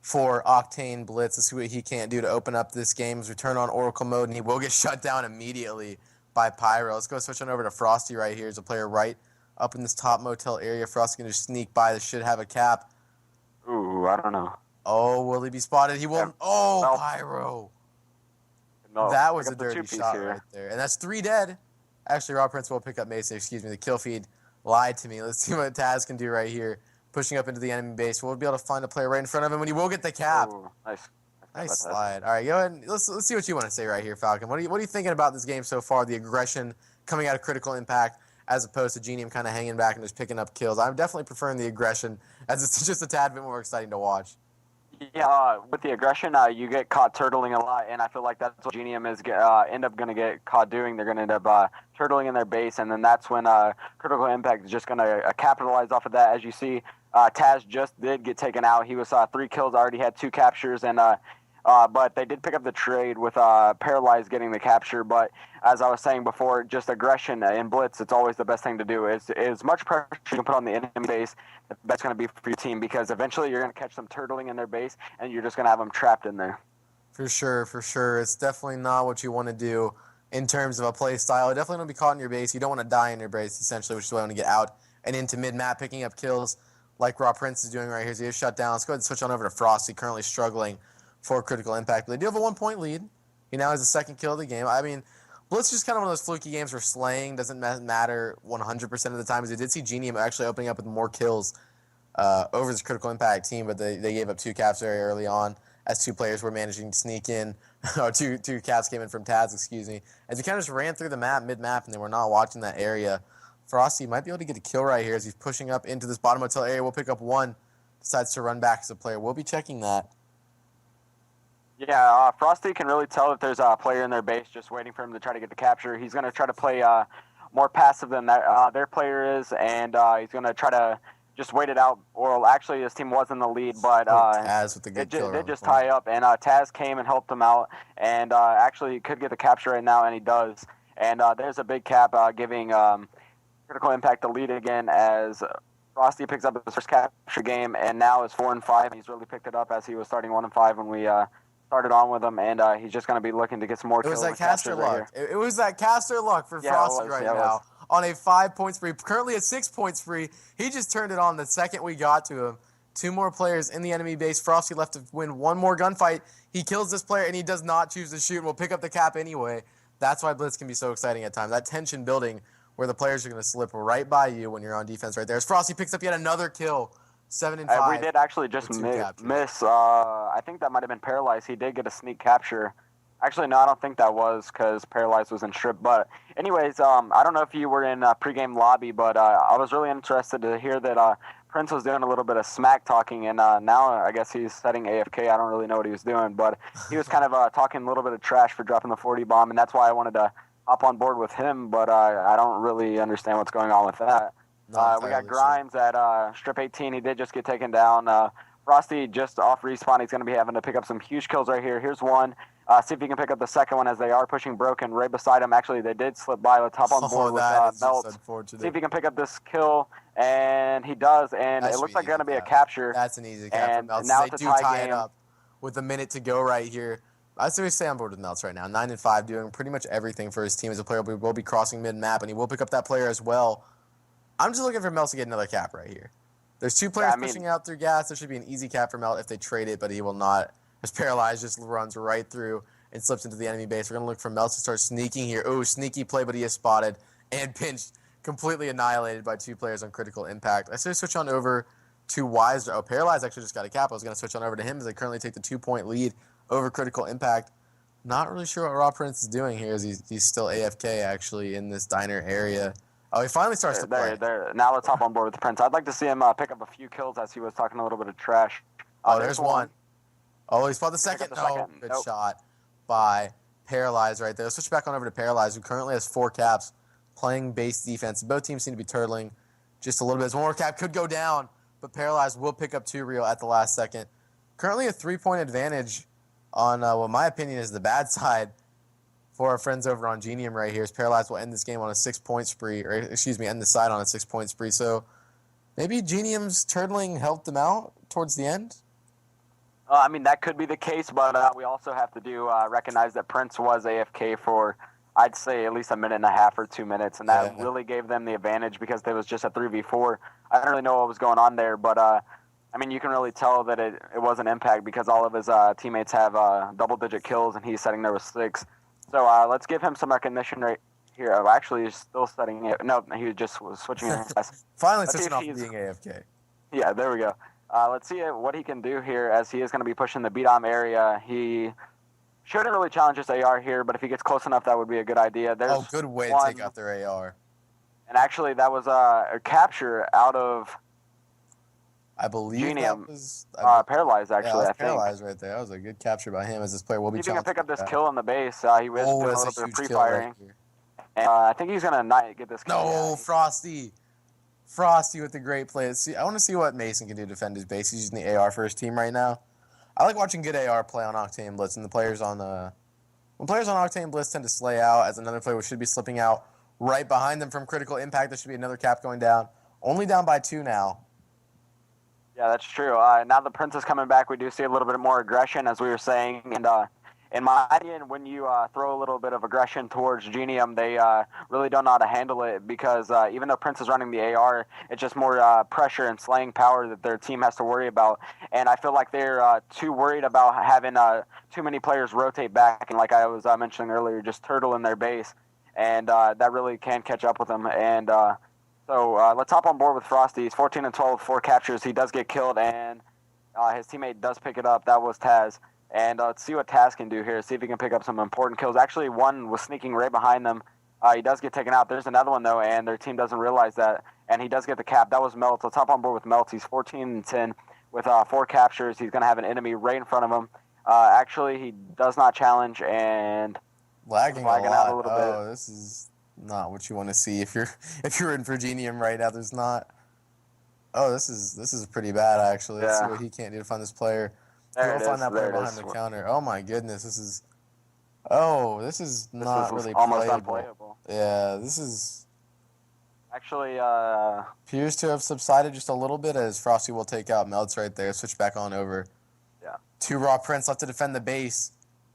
for Octane Blitz. Let's see what he can't do to open up this game. He's return on Oracle mode, and he will get shut down immediately by Pyro. Let's go switch on over to Frosty right here. There's a player right up in this top motel area. Frosty can just sneak by. This should have a cap. Ooh, I don't know. Oh, will he be spotted? He will. Yeah. Oh, No. Pyro. No, That was pick a up the dirty two-piece shot here. right there. And that's 3 dead. Actually, Rob Prince will pick up Mason. Excuse me. The kill feed lied to me. Let's see what Taz can do right here. Pushing up into the enemy base. We'll be able to find a player right in front of him, and he will get the cap. Oh, nice. Nice slide. All right, go ahead. Let's see what you want to say right here, Falcon. What are you thinking about this game so far? The aggression coming out of Critical Impact, as opposed to GeNium kind of hanging back and just picking up kills. I'm definitely preferring the aggression, as it's just a tad bit more exciting to watch. Yeah, with the aggression, you get caught turtling a lot, and I feel like that's what GeNium is end up going to get caught doing. They're going to end up turtling in their base, and then that's when Critical Impact is just going to capitalize off of that. As you see, Taz just did get taken out. He was 3 kills, already had 2 captures, and but they did pick up the trade with Paralyzed getting the capture. But as I was saying before, just aggression in Blitz, it's always the best thing to do. As much pressure you can put on the enemy base, that's going to be for your team, because eventually you're going to catch them turtling in their base, and you're just going to have them trapped in there. For sure, for sure. It's definitely not what you want to do in terms of a play style. You definitely don't be caught in your base. You don't want to die in your base, essentially, which is why you want to get out and into mid-map, picking up kills like Raw Prince is doing right here. So he is shut down. Let's go ahead and switch on over to Frosty, currently struggling for Critical Impact. But they do have a 1-point lead. He now has the 2nd kill of the game. I mean, Blitz is just kind of one of those fluky games where slaying doesn't matter 100% of the time, as they did see GeNium actually opening up with more kills over this Critical Impact team, but they gave up 2 caps very early on as 2 players were managing to sneak in. Or two caps came in from Taz, excuse me. As he kind of just ran through the map, mid-map, and they were not watching that area. Frosty might be able to get a kill right here as he's pushing up into this bottom hotel area. We'll pick up 1. Decides to run back as a player. We'll be checking that. Yeah, Frosty can really tell if there's a player in their base just waiting for him to try to get the capture. He's going to try to play more passive than their player is, and he's going to try to just wait it out. Or actually, his team was in the lead, but Taz with the good kill they just tie up, and Taz came and helped him out, and actually could get the capture right now, and he does. And there's a big cap giving Critical Impact the lead again, as Frosty picks up his first capture game, and now is 4-5. He's really picked it up, as he was starting 1-5 when we started on with him, and he's just going to be looking to get some more kills. It was that caster luck. It was that caster luck for Frosty right now on a 5-point spree. Currently a 6-point spree. He just turned it on the second we got to him. 2 more players in the enemy base. Frosty left to win 1 more gunfight. He kills this player, and he does not choose to shoot, and will pick up the cap anyway. That's why Blitz can be so exciting at times. That tension building where the players are going to slip right by you when you're on defense right there. As Frosty picks up yet another kill. 7-5. We did actually just miss. I think that might have been Paralyzed. He did get a sneak capture. Actually, no, I don't think that was, because Paralyzed was in strip. But anyways, I don't know if you were in pregame lobby, but I was really interested to hear that Prince was doing a little bit of smack talking, and now I guess he's setting AFK. I don't really know what he was doing, but he was kind of talking a little bit of trash for dropping the 40 bomb, and that's why I wanted to hop on board with him, but I don't really understand what's going on with that. We got Grimes at strip 18. He did just get taken down. Frosty just off respawn. He's going to be having to pick up some huge kills right here. Here's one. See if he can pick up the second one, as they are pushing Broken right beside him. Actually, they did slip by. Let's hop on board with Melts. See if he can pick up this kill, and he does. And it looks like going to be a capture. That's an easy cap for Melts. Now they do tie it up with a minute to go right here. I seriously stay on board with Melts right now. 9-5, doing pretty much everything for his team as a player. We will be crossing mid-map, and he will pick up that player as well. I'm just looking for Melt to get another cap right here. There's 2 players pushing out through gas. There should be an easy cap for Melt if they trade it, but he will not. As Paralyzed just runs right through and slips into the enemy base. We're going to look for Melt to start sneaking here. Ooh, sneaky play, but he is spotted and pinched, completely annihilated by 2 players on Critical Impact. I should switch on over to Weiser. Oh, Paralyzed actually just got a cap. I was going to switch on over to him as they currently take the 2-point lead over Critical Impact. Not really sure what Raw Prince is doing here, as he's still AFK, actually, in this diner area. Oh, he finally starts to play. Now let's hop on board with the Prince. I'd like to see him pick up a few kills, as he was talking a little bit of trash. There's one. Oh, he spotted the second. Good shot by Paralyzed right there. Let's switch back on over to Paralyzed, who currently has 4 caps, playing base defense. Both teams seem to be turtling just a little bit. His 1 more cap could go down, but Paralyzed will pick up 2 real at the last second. Currently a 3-point advantage on what my opinion is the bad side for our friends over on GeNium right here. As Paralyzed will end this game on a 6-point spree, or end the side on a 6-point spree. So maybe GeNium's turtling helped them out towards the end. I mean, that could be the case, but we also have to recognize that Prince was AFK for, I'd say, at least a minute and a half or 2 minutes, and that really gave them the advantage because there was just a 3v4. I don't really know what was going on there, but I mean, you can really tell that it was an impact because all of his teammates have double-digit kills, and he's sitting there with 6. So let's give him some recognition right here. Oh, actually, he's still studying it. No, he just was switching his class. Finally switching off being AFK. Yeah, there we go. Let's see what he can do here, as he is going to be pushing the B-Dom area. He shouldn't really challenge his AR here, but if he gets close enough, that would be a good idea. There's good way to take out their AR. And actually, that was a capture out of... I believe GeNium, that was Paralyzed, actually, I think. Paralyzed right there. That was a good capture by him, as this player will be He's going to pick up this back. kill in the base. He was doing a little bit of pre-firing. Right, I think he's going to not get this kill. No, Frosty. Frosty with the great play. I want to see what Mason can do to defend his base. He's using the AR for his team right now. I like watching good AR play on Octane Blitz, and the players on when players on Octane Blitz tend to slay out, as another player should be slipping out right behind them from critical impact. There should be another cap going down. Only down by 2 now. Yeah, that's true. Now the Prince is coming back. We do see a little bit more aggression, as we were saying. And in my opinion, when you throw a little bit of aggression towards GeNium, they really don't know how to handle it, because even though Prince is running the AR, it's just more pressure and slaying power that their team has to worry about. And I feel like they're too worried about having too many players rotate back, and like I was mentioning earlier, just turtle in their base. And that really can catch up with them. And so let's hop on board with Frosty. He's 14-12, 4 captures. He does get killed, and his teammate does pick it up. That was Taz. And let's see what Taz can do here. See if he can pick up some important kills. Actually, one was sneaking right behind them. He does get taken out. There's another one, though, and their team doesn't realize that. And he does get the cap. That was Melt. Let's hop on board with Melt. He's 14-10 with 4 captures. He's going to have an enemy right in front of him. Actually, he does not challenge, and lagging out a little bit. Oh, this is not what you want to see if you're in for GeNium right now. There's not. Oh, this is pretty bad, actually. Let's see what he can't do to find this player. He'll find that player behind the counter. Oh my goodness, this is not really almost unplayable. Yeah, this is actually appears to have subsided just a little bit, as Frosty will take out Melts right there. Switch back on over. Yeah. 2 Raw Prince left to defend the base,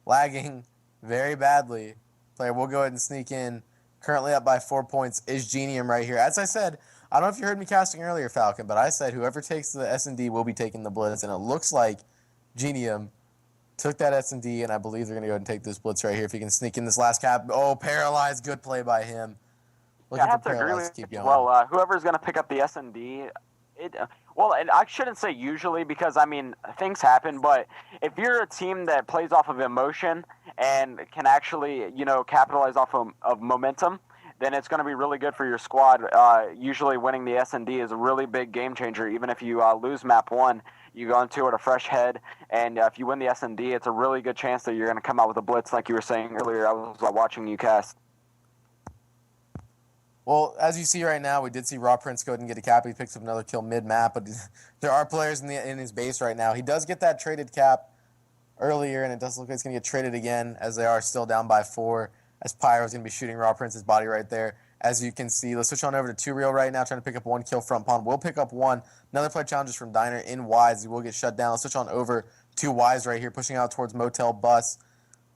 lagging very badly. Player will go ahead and sneak in. Currently up by 4 points is GeNium right here. As I said, I don't know if you heard me casting earlier, Falcon, but I said whoever takes the S&D will be taking the Blitz, and it looks like GeNium took that S&D, and I believe they're going to go ahead and take this Blitz right here if he can sneak in this last cap. Oh, Paralyzed. Good play by him. I have to agree with you. Well, whoever's going to pick up the S&D, and I shouldn't say usually, because, I mean, things happen, but if you're a team that plays off of emotion and can actually, capitalize off of momentum, then it's going to be really good for your squad. Usually winning the S&D is a really big game changer. Even if you lose map 1, you go into it a fresh head, and if you win the S&D, it's a really good chance that you're going to come out with a Blitz, like you were saying earlier. I was watching you cast. Well, as you see right now, we did see Raw Prince go ahead and get a cap. He picks up another kill mid-map, but there are players in his base right now. He does get that traded cap earlier, and it does look like it's going to get traded again, as they are still down by 4, as Pyro's going to be shooting Raw Prince's body right there. As you can see, let's switch on over to 2 Real right now, trying to pick up 1 kill front pawn. We'll pick up 1. Another play challenges from Diner in Wise. He will get shut down. Let's switch on over to Wise right here, pushing out towards Motel Bus.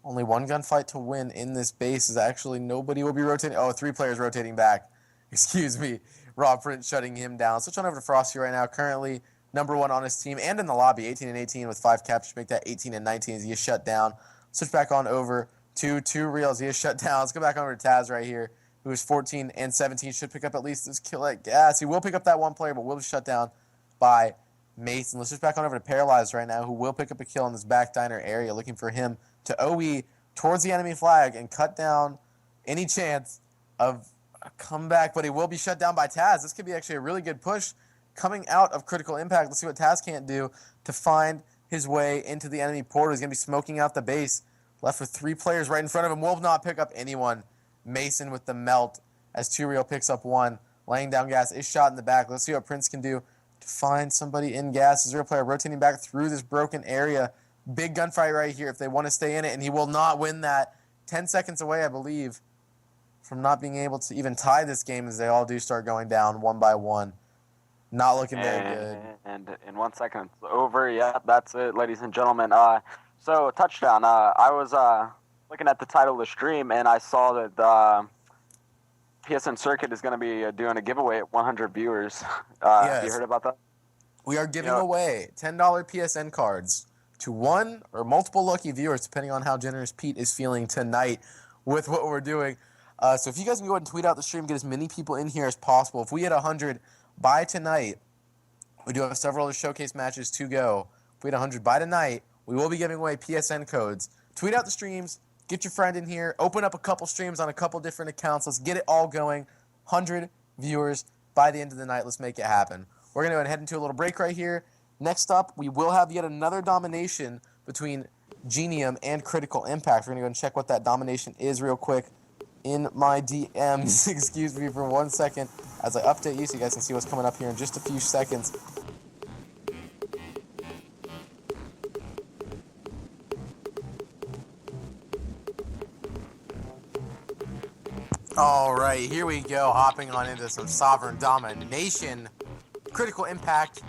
Only 1 gunfight to win in this base, is actually nobody will be rotating. Oh, 3 players rotating back. Excuse me. Raw Prince shutting him down. Switch on over to Frosty right now. Currently number 1 on his team and in the lobby. 18-18 with 5 caps to make that 18-19 as he is shut down. Switch back on over to 2 Reals. He is shut down. Let's go back over to Taz right here, who is 14-17. Should pick up at least this kill at gas. He will pick up that 1 player, but will be shut down by Mason. Let's switch back on over to Paralyzed right now, who will pick up a kill in this back diner area, looking for him to OE towards the enemy flag and cut down any chance of a comeback, but he will be shut down by Taz. This could be actually a really good push coming out of critical impact. Let's see what Taz can't do to find his way into the enemy portal. He's going to be smoking out the base. Left with 3 players right in front of him. Will not pick up anyone. Mason with the melt as 2 Real picks up 1. Laying down gas is shot in the back. Let's see what Prince can do to find somebody in gas. 0 player rotating back through this broken area. Big gunfight right here if they want to stay in it, and he will not win that. 10 seconds away, I believe, from not being able to even tie this game, as they all do start going down 1 by 1. Not looking very good. And in 1 second, it's over. Yeah, that's it, ladies and gentlemen. So, touchdown. I was looking at the title of the stream, and I saw that PSN Circuit is going to be doing a giveaway at 100 viewers. Have you heard about that? we are giving away $10 PSN cards to one or multiple lucky viewers, depending on how generous Pete is feeling tonight with what we're doing. So if you guys can go ahead and tweet out the stream, get as many people in here as possible. If we hit 100 by tonight, we do have several other showcase matches to go. If we hit 100 by tonight, we will be giving away PSN codes. Tweet out the streams, get your friend in here, open up a couple streams on a couple different accounts. Let's get it all going. 100 viewers by the end of the night. Let's make it happen. We're going to head into a little break right here. Next up, we will have yet another domination between GeNium and Critical Impact. We're going to go and check what that domination is real quick in my DMs. Excuse me for 1 second as I update you so you guys can see what's coming up here in just a few seconds. All right, here we go, hopping on into some Sovereign Domination. Critical Impact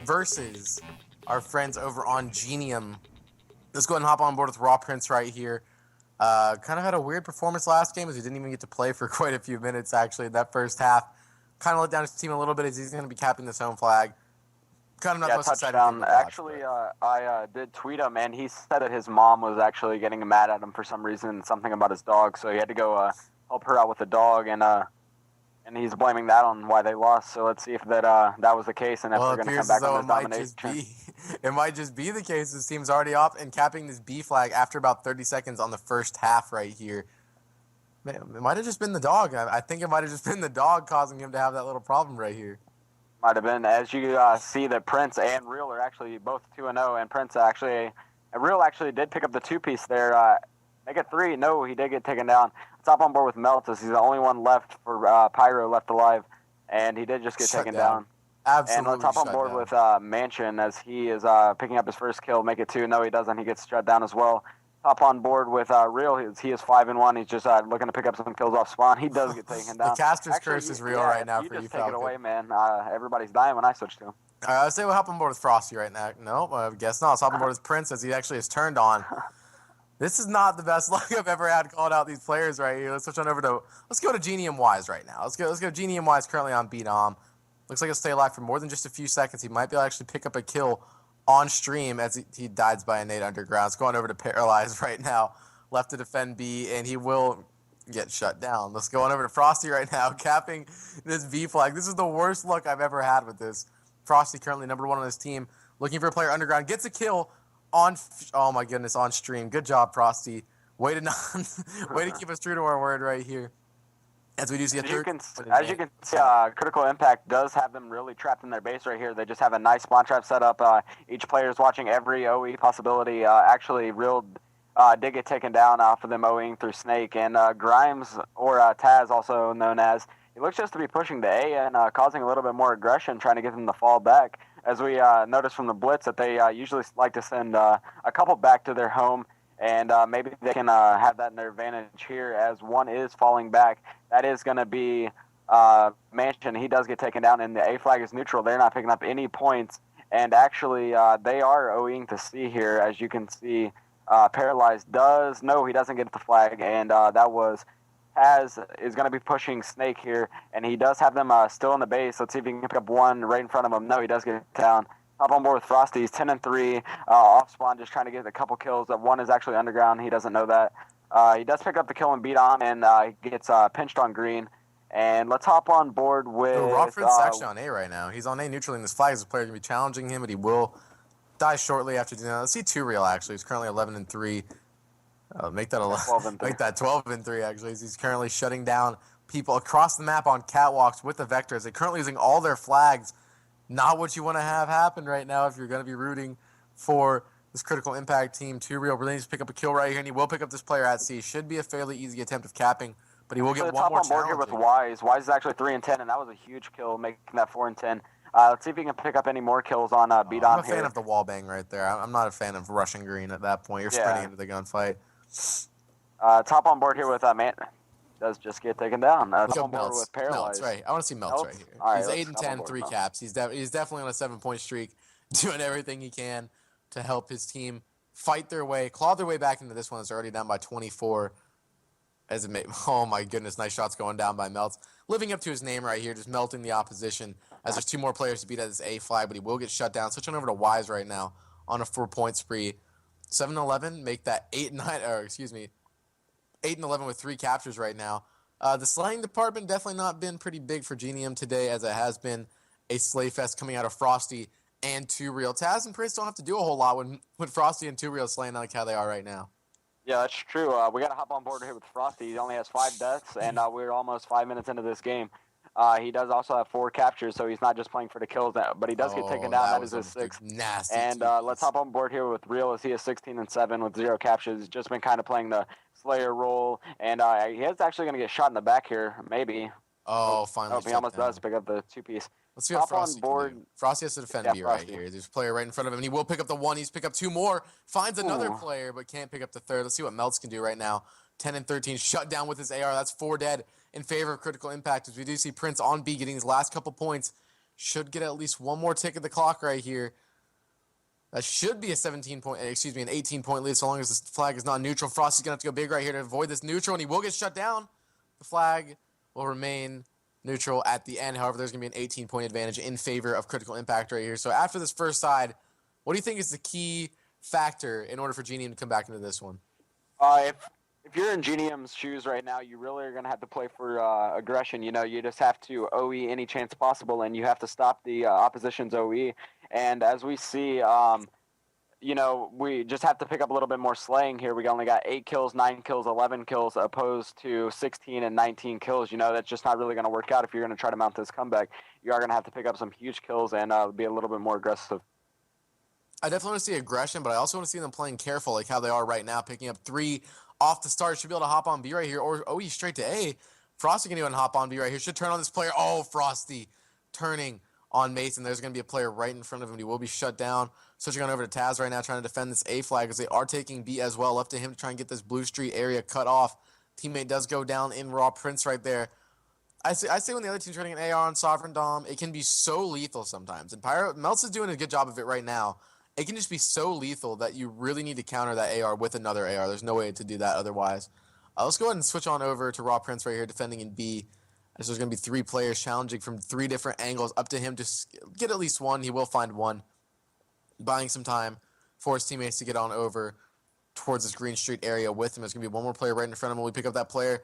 versus our friends over on GeNium. Let's go ahead and hop on board with Raw Prince right here. Kind of had a weird performance last game as he didn't even get to play for quite a few minutes, actually, in that first half. Kind of let down his team a little bit as he's going to be capping this home flag. Kind of not the most exciting thing to watch, actually, I did tweet him, and he said that his mom was actually getting mad at him for some reason, something about his dog, so he had to go help her out with the dog, and he's blaming that on why they lost. So let's see if that was the case, and if we're going to come back on this domination. It might just be the case. This team's already off and capping this B flag after about 30 seconds on the first half right here. Man, it might have just been the dog. I think it might have just been the dog causing him to have that little problem right here. Might have been. As you see that Prince and Real are actually both 2-0, and Prince Real actually did pick up the two-piece there. Make it 3. No, he did get taken down. Top on board with Meltus. He's the only one left for Pyro left alive, and he did just get taken down. Absolutely. And top on board with Mansion as he is picking up his first kill. Make it 2. No, he doesn't. He gets shut down as well. Top on board with Real. He is 5-1. He's just looking to pick up some kills off spawn. He does get taken down. The caster's curse is real right now for you, just take it away, man. Everybody's dying when I switch to him. I'll say we'll hop on board with Frosty right now. No, I guess not. Let's hop on board with Prince as he actually is turned on. This is not the best luck I've ever had calling out these players right here. Let's switch on over to let's go to GeNium Wise right now. Let's go GeNium Wise currently on B-Dom. Looks like he'll stay alive for more than just a few seconds. He might be able to actually pick up a kill on stream as he dies by a nade underground. It's going over to Paralyze right now. Left to defend B, and he will get shut down. Let's go on over to Frosty right now, capping this B flag. This is the worst luck I've ever had with this. Frosty currently number 1 on his team. Looking for a player underground. Gets a kill on stream. Good job, Frosty. Way to keep us true to our word right here. As we do see as you can see, Critical Impact does have them really trapped in their base right here. They just have a nice spawn trap set up. Each player is watching every OE possibility. Actually, Real did get taken down off of them OEing through Snake. And Grimes, or Taz, also known as, he looks just to be pushing the A and causing a little bit more aggression, trying to get them to fall back. As we noticed from the Blitz that they usually like to send a couple back to their home. And maybe they can have that in their advantage here as one is falling back. That is going to be Mansion. He does get taken down, and the A flag is neutral. They're not picking up any points. And actually, they are OEing to C here. As you can see, Paralyzed does. No, he doesn't get the flag. And that was Taz is going to be pushing Snake here. And he does have them still in the base. Let's see if he can pick up one right in front of him. No, he does get down. Hop on board with Frosty. He's 10-3 off spawn, just trying to get a couple kills. One is actually underground. He doesn't know that. He does pick up the kill and beat on, and he gets pinched on green. And let's hop on board with Rockford's actually on A right now. He's on A neutral, and this flag is a player going to be challenging him, but he will die shortly after doing that. Let's see 2 Real actually. He's currently 11-3. Make that 11. Make that 12-3 actually. He's currently shutting down people across the map on catwalks with the vectors. They're currently using all their flags. Not what you want to have happen right now if you're going to be rooting for this Critical Impact team. 2 Real really needs to pick up a kill right here, and he will pick up this player at C. Should be a fairly easy attempt of capping, but he will get one more challenge. Top on board here with Wise. Wise is actually 3-10, and that was a huge kill, making that 4-10. Let's see if he can pick up any more kills on B-Dom I'm a fan of the wall bang right there. I'm not a fan of rushing green at that point. You're sprinting into the gunfight. Top on board here with does just get taken down. Top on board with Paralyzed. Melts, right. I want to see Melts right here. Right, he's 8-10, 3 caps. He's definitely on a 7-point streak, doing everything he can to help his team fight their way, claw their way back into this one. It's already down by 24. Oh my goodness, nice shots going down by Melts. Living up to his name right here, just melting the opposition as there's 2 more players to beat at this A flag, but he will get shut down. Switching over to Wise right now on a 4-point spree. 7-11, make that 8-9, 8-11 with 3 captures right now. The slaying department definitely not been pretty big for GeNium today, as it has been a slay fest coming out of Frosty and 2 Real. Taz and Prince don't have to do a whole lot when Frosty and 2 Real slaying like how they are right now. Yeah, that's true. We got to hop on board here with Frosty. He only has 5 deaths, and we're almost 5 minutes into this game. He does also have 4 captures, so he's not just playing for the kills, but he does get taken down. That is his 6th. Nasty. And let's hop on board here with Real, as he is 16-7 with 0 captures. He's just been kind of playing the Slayer role, and he is actually going to get shot in the back here, maybe. Oh, finally. He almost does pick up the 2-piece. Let's see what Frosty can do. Frosty has to defend B right here. There's a player right in front of him, and he will pick up the 1. He's picked up 2 more. Finds another player, but can't pick up the 3rd. Let's see what Melts can do right now. 10-13, shut down with his AR. That's 4 dead in favor of Critical Impact. As we do see Prince on B getting his last couple points. Should get at least 1 more tick of the clock right here. That should be an 18-point lead, so long as this flag is not neutral. Frosty's going to have to go big right here to avoid this neutral, and he will get shut down. The flag will remain neutral at the end. However, there's going to be an 18-point advantage in favor of Critical Impact right here. So after this first side, what do you think is the key factor in order for GeNium to come back into this one? If you're in GeNium's shoes right now, you really are going to have to play for aggression. You just have to OE any chance possible, and you have to stop the opposition's OE. And as we see, we just have to pick up a little bit more slaying here. We only got 8 kills, 9 kills, 11 kills, opposed to 16 and 19 kills. That's just not really going to work out if you're going to try to mount this comeback. You are going to have to pick up some huge kills and be a little bit more aggressive. I definitely want to see aggression, but I also want to see them playing careful, like how they are right now, picking up 3 off the start. Should be able to hop on B right here, or OE straight to A. Frosty can even hop on B right here. Should turn on this player. Oh, Frosty turning on Mason. There's going to be a player right in front of him. He will be shut down. Switching on over to Taz right now, trying to defend this A flag as they are taking B as well. Up to him to try and get this Blue Street area cut off. Teammate does go down in Raw Prince right there. I say when the other team's running an AR on Sovereign Dom, it can be so lethal sometimes. And Melts is doing a good job of it right now. It can just be so lethal that you really need to counter that AR with another AR. There's no way to do that otherwise. Let's go ahead and switch on over to Raw Prince right here, defending in B. As there's going to be 3 players challenging from 3 different angles. Up to him to get at least 1. He will find 1. Buying some time for his teammates to get on over towards this Green Street area with him. There's going to be 1 more player right in front of him. We pick up that player.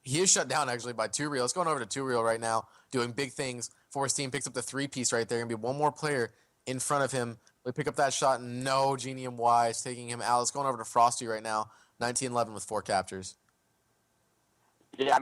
He is shut down, actually, by 2 Real. Let's go on over to 2 Real right now, doing big things for his team. Picks up the 3-piece right there. Going to be 1 more player in front of him. We pick up that shot. No, GeNium Wise taking him out. Let's go on over to Frosty right now. 19-11 with 4 captures. Yeah,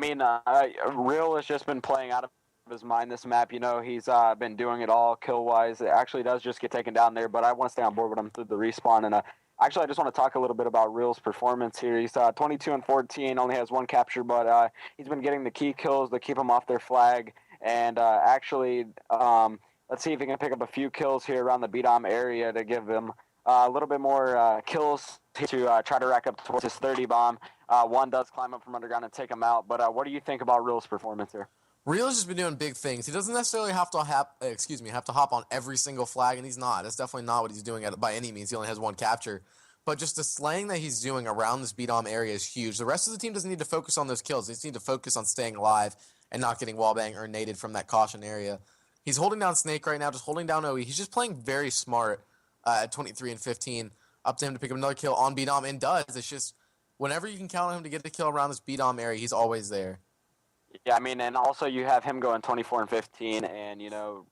Real has just been playing out of his mind this map. He's been doing it all kill-wise. It actually does just get taken down there, but I want to stay on board with him through the respawn. And actually, I just want to talk a little bit about Real's performance here. He's 22-14, only has 1 capture, but he's been getting the key kills to keep him off their flag. And let's see if he can pick up a few kills here around the B-Dom area to give him a little bit more kills to try to rack up towards his 30 bomb. 1 does climb up from underground and take him out. But what do you think about Real's performance here? Real's just been doing big things. He doesn't necessarily have to hop on every single flag, and he's not. That's definitely not what he's doing by any means. He only has 1 capture. But just the slaying that he's doing around this B-Dom area is huge. The rest of the team doesn't need to focus on those kills. They just need to focus on staying alive and not getting wallbang or naded from that caution area. He's holding down Snake right now, just holding down OE. He's just playing very smart at 23-15. Up to him to pick up another kill on B-Dom, and does. It's just whenever you can count on him to get a kill around this B-Dom area, he's always there. Yeah, and also you have him going 24-15, and,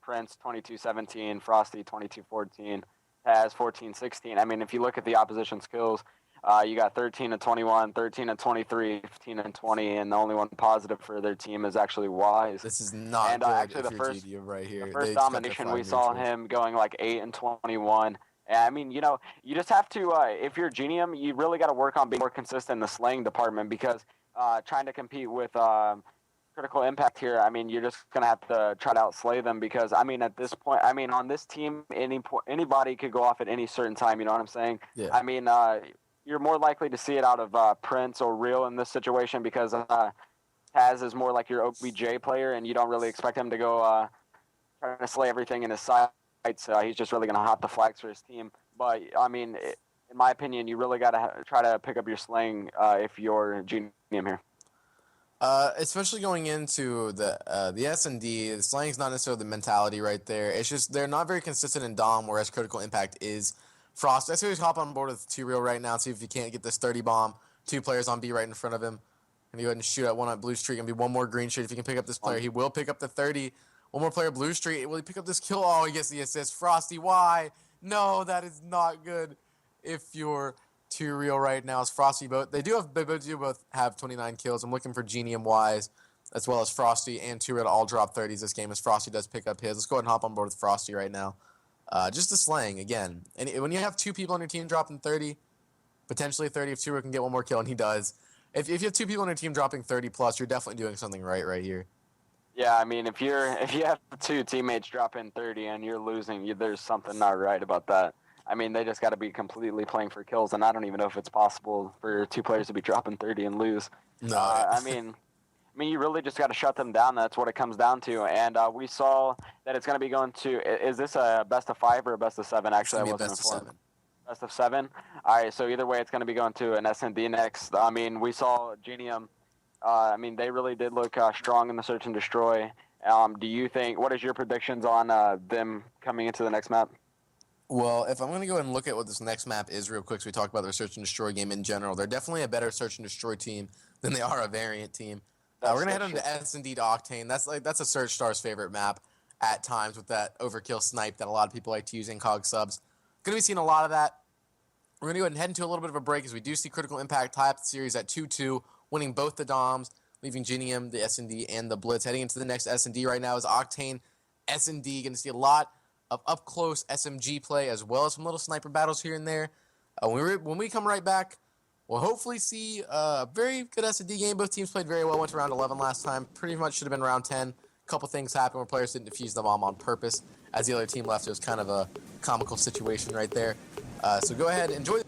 Prince 22-17, Frosty 22-14, Taz 14-16. If you look at the opposition's kills, you got 13-21, 13-23, 15-20, and the only one positive for their team is actually Wise. This is not and, good actually if the you're first, GeNium right here. The first domination we saw him going like 8-21. You just have to, if you're GeNium, you really got to work on being more consistent in the slaying department, because trying to compete with Critical Impact here, you're just going to have to try to outslay them, because, at this point, on this team, anybody could go off at any certain time, you know what I'm saying? Yeah. You're more likely to see it out of Prince or Real in this situation, because Taz is more like your OBJ player, and you don't really expect him to go trying to slay everything in his sights. He's just really going to hop the flags for his team. But, in my opinion, you really got to try to pick up your slaying if you're GeNium here. Especially going into the S&D, the slang's not necessarily the mentality right there. It's just they're not very consistent in Dom, whereas Critical Impact is. Frost, I say we hop on board with 2-Real right now, see if he can't get this 30 bomb. 2 players on B right in front of him. And he go ahead and shoot at one on Blue Street. Gonna be one more Green Street. If he can pick up this player, he will pick up the 30. One more player, Blue Street. Will he pick up this kill? Oh, he gets the assist. Frosty, why? No, that is not good. If you're 2-Real right now, it's Frosty both. They both have 29 kills. I'm looking for GeNium wise, as well as Frosty and 2-Real to all drop 30s this game, as Frosty does pick up his. Let's go ahead and hop on board with Frosty right now. Just the slang again. And when you have 2 people on your team dropping 30, potentially 30 if 2-Real can get one more kill, and he does. If you have 2 people on your team dropping 30 plus, you're definitely doing something right here. Yeah, I mean, if you have 2 teammates dropping 30 and you're losing, there's something not right about that. I mean, they just got to be completely playing for kills, and I don't even know if it's possible for 2 players to be dropping 30 and lose. No, I mean, you really just got to shut them down. That's what it comes down to. And we saw that it's going to be going to. Is this a best of 5 or a best of 7? Actually, I wasn't informed. Best of 7. All right. So either way, it's going to be going to an S&D next. I mean, we saw GeNium. I mean, they really did look strong in the search and destroy. Do you think? What is your predictions on them coming into the next map? Well, if I'm going to go ahead and look at what this next map is real quick, so we talk about their search and destroy game in general. They're definitely a better search and destroy team than they are a variant team. We're going to head on to S&D to Octane. That's a Search Star's favorite map at times with that overkill snipe that a lot of people like to use in COG subs. Going to be seeing a lot of that. We're going to go ahead and head into a little bit of a break as we do see Critical Impact tie up the series at 2-2, winning both the DOMs, leaving GeNium, the S&D, and the Blitz. Heading into the next S&D right now is Octane. S&D going to see a lot of up-close SMG play as well as some little sniper battles here and there. When we come right back, we'll hopefully see a very good S&D game. Both teams played very well. Went to round 11 last time. Pretty much should have been round 10. A couple things happened where players didn't defuse the bomb on purpose. As the other team left, it was kind of a comical situation right there. So go ahead, enjoy.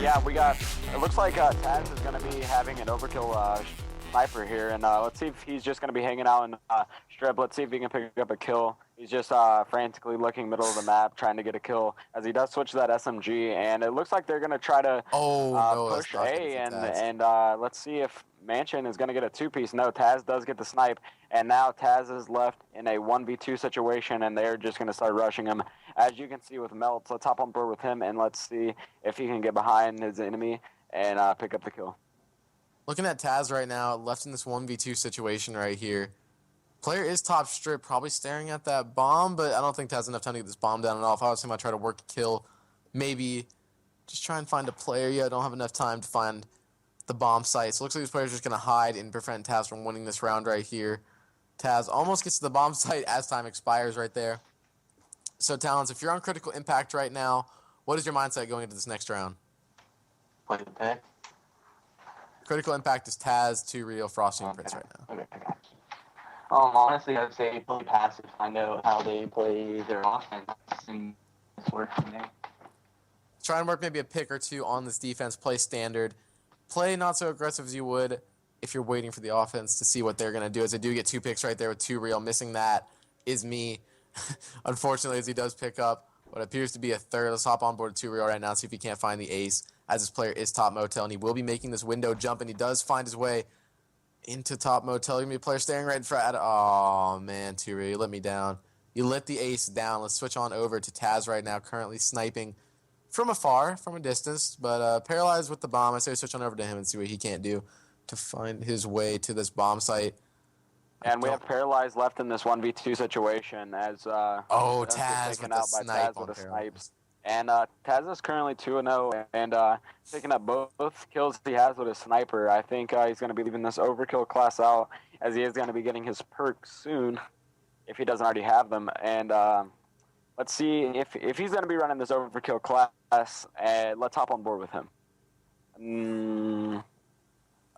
Yeah, we got. It looks like Taz is going to be having an overkill sniper here, and let's see if he's just going to be hanging out in strip. Let's see if he can pick up a kill. He's just frantically looking middle of the map, trying to get a kill as he does switch to that SMG, and it looks like they're going to try to push A, and let's see if Mansion is going to get a 2-piece. No, Taz does get the snipe, and now Taz is left in a 1v2 situation, and they're just going to start rushing him. As you can see with Melts, let's hop on board with him, and let's see if he can get behind his enemy and pick up the kill. Looking at Taz right now, left in this 1v2 situation right here. Player is top strip, probably staring at that bomb, but I don't think Taz has enough time to get this bomb down and off. I was thinking about try to work a kill. Maybe just try and find a player. Yeah, I don't have enough time to find the bomb site. So it looks like this player's just going to hide and prevent Taz from winning this round right here. Taz almost gets to the bomb site as time expires right there. So, Talons, if you're on Critical Impact right now, what is your mindset going into this next round? Play the pick. Critical Impact is Taz, 2-Real, Frosty, and Prince right now. Okay, I got you. Honestly, I'd say play passive, find out how they play their offense, and it's working there. Try and work maybe a pick or two on this defense, play standard. Play not so aggressive as you would if you're waiting for the offense to see what they're going to do, as they do get 2 picks right there with 2-Real. Missing that is me. Unfortunately, as he does pick up what appears to be a third. Let's hop on board 2-Real right now, see if he can't find the ace, as this player is top motel, and he will be making this window jump, and he does find his way into top motel. You're going to be a player staring right in front. Oh, man, 2-Real, you let me down. You let the ace down. Let's switch on over to Taz right now, currently sniping from afar, from a distance, but paralyzed with the bomb. I say we switch on over to him and see what he can't do to find his way to this bomb site. And we have Paralyzed left in this 1v2 situation as Taz taken with out a by snipe Taz with a snipe. Paralyzed. And Taz is currently 2-0 and picking up both kills he has with his sniper. I think he's going to be leaving this overkill class out as he is going to be getting his perks soon if he doesn't already have them. And let's see if he's going to be running this overkill class. Let's hop on board with him.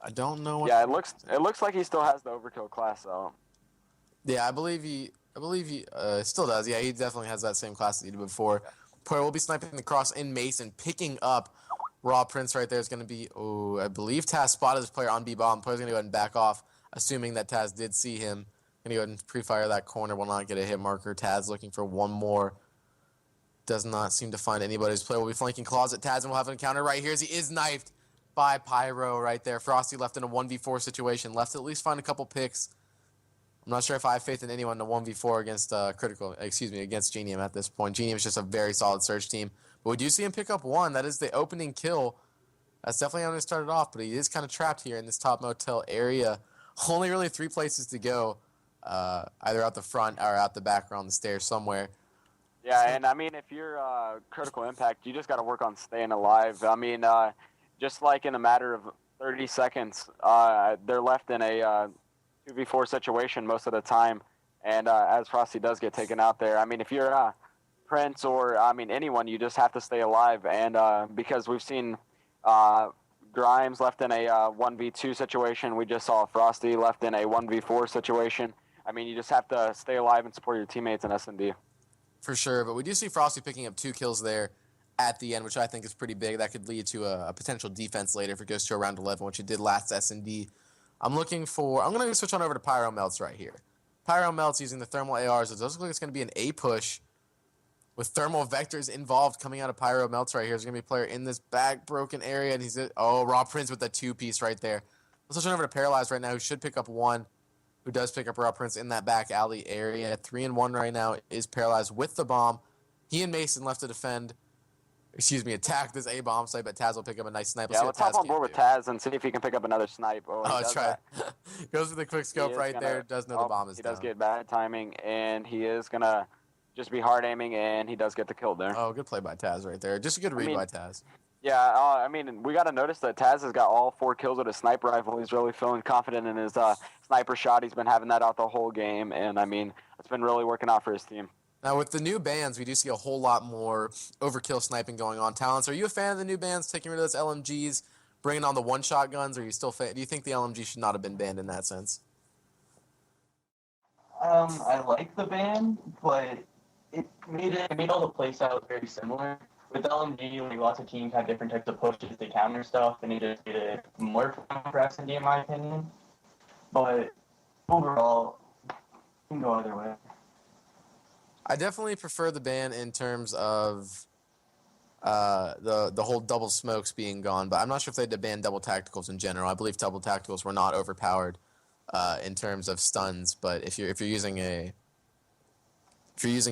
I don't know. Yeah, it looks like he still has the overkill class though. Yeah, I believe he still does. Yeah, he definitely has that same class that he did before. Player will be sniping the cross in Mason, picking up Raw Prince right there. Is going to be, I believe Taz spotted this player on B-bomb. Player's going to go ahead and back off, assuming that Taz did see him. Going to go ahead and pre-fire that corner, will not get a hit marker. Taz looking for one more. Does not seem to find anybody. His player will be flanking Closet. Taz and will have an encounter right here as he is knifed by Pyro right there. Frosty left in a 1v4 situation. Left to at least find a couple picks. I'm not sure if I have faith in anyone in a 1v4 against against GeNium at this point. GeNium is just a very solid search team. But we do see him pick up one. That is the opening kill. That's definitely how he started off, but he is kind of trapped here in this top motel area. Only really 3 places to go, either out the front or out the back or on the stairs somewhere. Yeah, and I mean, if you're Critical Impact, you just got to work on staying alive. I mean, just like in a matter of 30 seconds, they're left in a 2v4 situation most of the time, and as Frosty does get taken out there, I mean, if you're Prince or anyone, you just have to stay alive, and because we've seen Grimes left in a 1v2 situation, we just saw Frosty left in a 1v4 situation. I mean, you just have to stay alive and support your teammates in S&D. For sure, but we do see Frosty picking up 2 kills there at the end, which I think is pretty big. That could lead to a potential defense later if it goes to around 11, which it did last S&D. I'm going to switch on over to Pyro Melts right here. Pyro Melts using the thermal ARs. It does look like it's going to be an A push with thermal vectors involved coming out of Pyro Melts right here. There's going to be a player in this back broken area, and Raw Prince with the 2-piece right there. Let's switch on over to Paralyzed right now, who should pick up 1, who does pick up Raw Prince in that back alley area. 3-1 right now is Paralyzed with the bomb. He and Mason left to attack this A-bomb site, but Taz will pick up a nice snipe. Let's hop on board with Taz and see if he can pick up another snipe. Let's try it. Goes for the quick scope right there. Does know the bomb is down. He does get bad timing, and he is going to just be hard aiming, and he does get the kill there. Oh, good play by Taz right there. Just a good read by Taz. Yeah, we got to notice that Taz has got all 4 kills with his sniper rifle. He's really feeling confident in his sniper shot. He's been having that out the whole game, and, it's been really working out for his team. Now, with the new bans, we do see a whole lot more overkill sniping going on. Talents, are you a fan of the new bans, taking rid of those LMGs, bringing on the one-shot guns, or are you still do you think the LMG should not have been banned in that sense? I like the ban, but it made all the plays out very similar. With LMG, like, lots of teams have different types of pushes to counter stuff, and it just made it more fun for S&D, in my opinion. But overall, it can go either way. I definitely prefer the ban in terms of the whole double smokes being gone, but I'm not sure if they had ban double tacticals in general. I believe double tacticals were not overpowered in terms of stuns, but if you're using a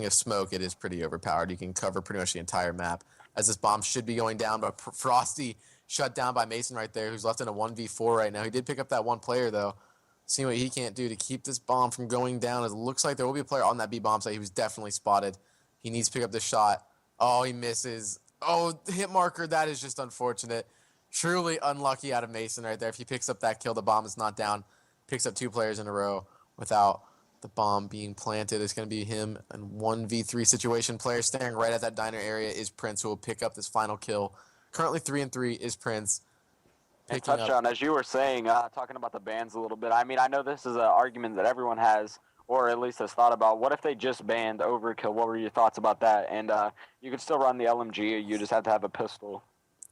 smoke, it is pretty overpowered. You can cover pretty much the entire map. As this bomb should be going down, but Frosty shut down by Mason right there, who's left in a 1v4 right now. He did pick up that one player though. See what he can't do to keep this bomb from going down. It looks like there will be a player on that B-bomb site. He was definitely spotted. He needs to pick up the shot. Oh, he misses. Oh, hit marker. That is just unfortunate. Truly unlucky out of Mason right there. If he picks up that kill, the bomb is not down. Picks up 2 players in a row without the bomb being planted. It's going to be him in 1v3 situation. Player staring right at that diner area is Prince, who will pick up this final kill. Currently 3-3 is Prince. And Touchdown, as you were saying, talking about the bans a little bit, I know this is an argument that everyone has, or at least has thought about. What if they just banned overkill? What were your thoughts about that? And you could still run the LMG, you just have to have a pistol.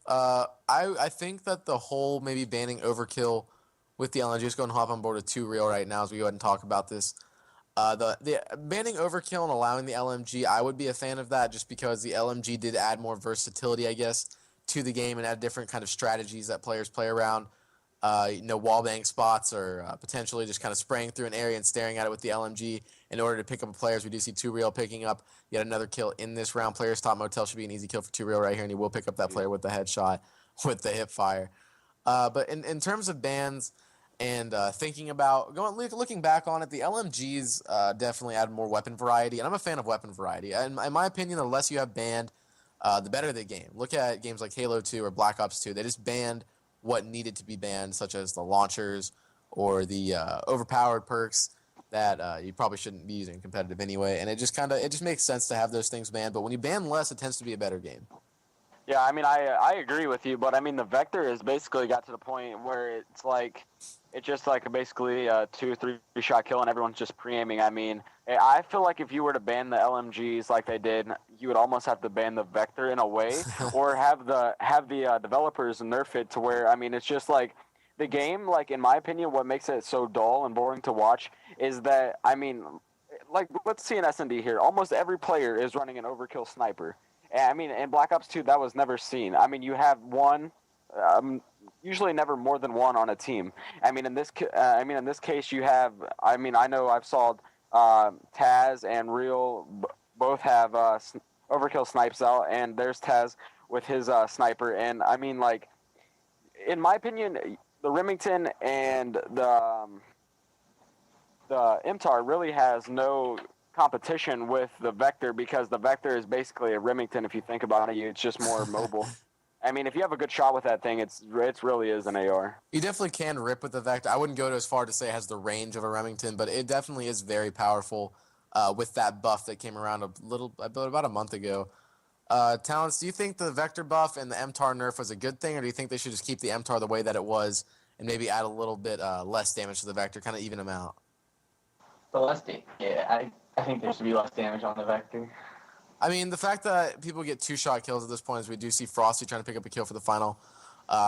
I think that the whole maybe banning overkill with the LMG, just go and hop on board with 2 real right now as we go ahead and talk about this. The banning overkill and allowing the LMG, I would be a fan of that just because the LMG did add more versatility, I guess, to the game and add different kind of strategies that players play around. Wallbang spots or potentially just kind of spraying through an area and staring at it with the LMG in order to pick up players. We do see 2 real picking up yet another kill in this round. Players top motel should be an easy kill for 2 real right here, and he will pick up that player with the headshot with the hip fire. But in terms of bans, And thinking about looking back on it, the LMGs definitely add more weapon variety, and I'm a fan of weapon variety. And in my opinion, the less you have banned, the better the game. Look at games like Halo 2 or Black Ops 2. They just banned what needed to be banned, such as the launchers or the overpowered perks that you probably shouldn't be using in competitive anyway. And it just makes sense to have those things banned. But when you ban less, it tends to be a better game. Yeah, I mean, I agree with you, but I mean, the Vector has basically got to the point where it's just like basically a 2-3 shot kill and everyone's just pre-aiming. I mean, I feel like if you were to ban the LMGs like they did, you would almost have to ban the Vector in a way, or have the developers nerf it to where, I mean, it's just like the game, like in my opinion, what makes it so dull and boring to watch is that, I mean, like let's see an S&D here. Almost every player is running an overkill sniper. I mean, in Black Ops 2, that was never seen. I mean, you have one, usually never more than one on a team. I mean, in this case, you have. I mean, I know I've saw Taz and Real both have overkill snipes out, and there's Taz with his sniper. And I mean, like, in my opinion, the Remington and the MTAR really has no competition with the Vector, because the Vector is basically a Remington. If you think about it, it's just more mobile. I mean, if you have a good shot with that thing, it really is an AR. You definitely can rip with the Vector. I wouldn't go as far to say it has the range of a Remington, but it definitely is very powerful with that buff that came around about a month ago. Talents, do you think the Vector buff and the MTAR nerf was a good thing, or do you think they should just keep the MTAR the way that it was and maybe add a little bit less damage to the Vector, kind of even them out? The less damage, yeah, I think there should be less damage on the Vector. I mean, the fact that people get 2-shot kills at this point, as we do see Frosty trying to pick up a kill for the final,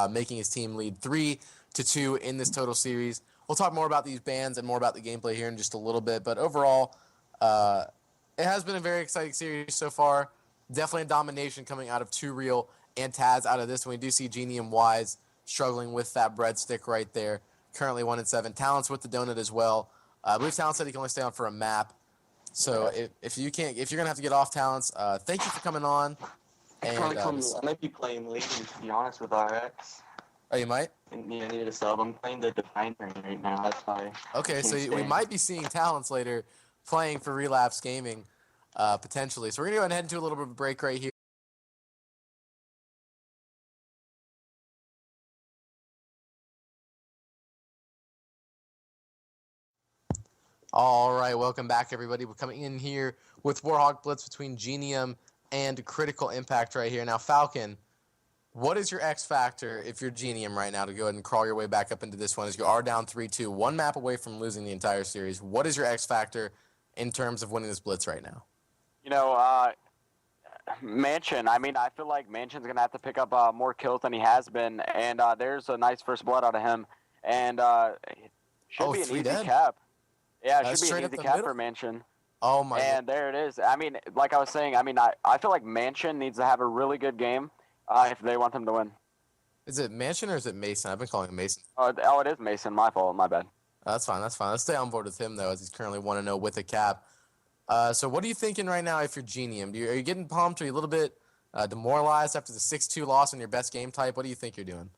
making his team lead 3-2 in this total series. We'll talk more about these bans and more about the gameplay here in just a little bit, but overall, it has been a very exciting series so far. Definitely a domination coming out of 2Real and Taz out of this. And we do see GeNium Wise struggling with that breadstick right there. Currently 1-7. Talents with the donut as well. I believe Talent said he can only stay on for a map. So if you're gonna have to get off, Talents, thank you for coming on. And I might be playing later, to be honest, with RX. Oh, you might? And, yeah, I needed a sub. I'm playing the Define right now. That's why. Okay, so we might be seeing Talents later playing for Relapse Gaming, potentially. So we're gonna go ahead and head into a little bit of a break right here. All right, welcome back, everybody. We're coming in here with Warhawk Blitz between GeNium and Critical Impact right here. Now, Falcon, what is your X factor if you're GeNium right now to go ahead and crawl your way back up into this one as you are down 3-2, one map away from losing the entire series? What is your X factor in terms of winning this Blitz right now? You know, Mansion. I mean, I feel like Mansion's going to have to pick up more kills than he has been, and there's a nice first blood out of him, and it should be an easy cap. Yeah, it should be an easy cap for Mansion. Oh, my God. And there it is. I mean, like I was saying, I mean, I feel like Mansion needs to have a really good game if they want them to win. Is it Mansion or is it Mason? I've been calling him Mason. Oh, it is Mason. My fault. My bad. That's fine. Let's stay on board with him, though, as he's currently 1-0 with a cap. So what are you thinking right now if you're GeNium? Are you getting pumped? Are you a little bit demoralized after the 6-2 loss on your best game type? What do you think you're doing?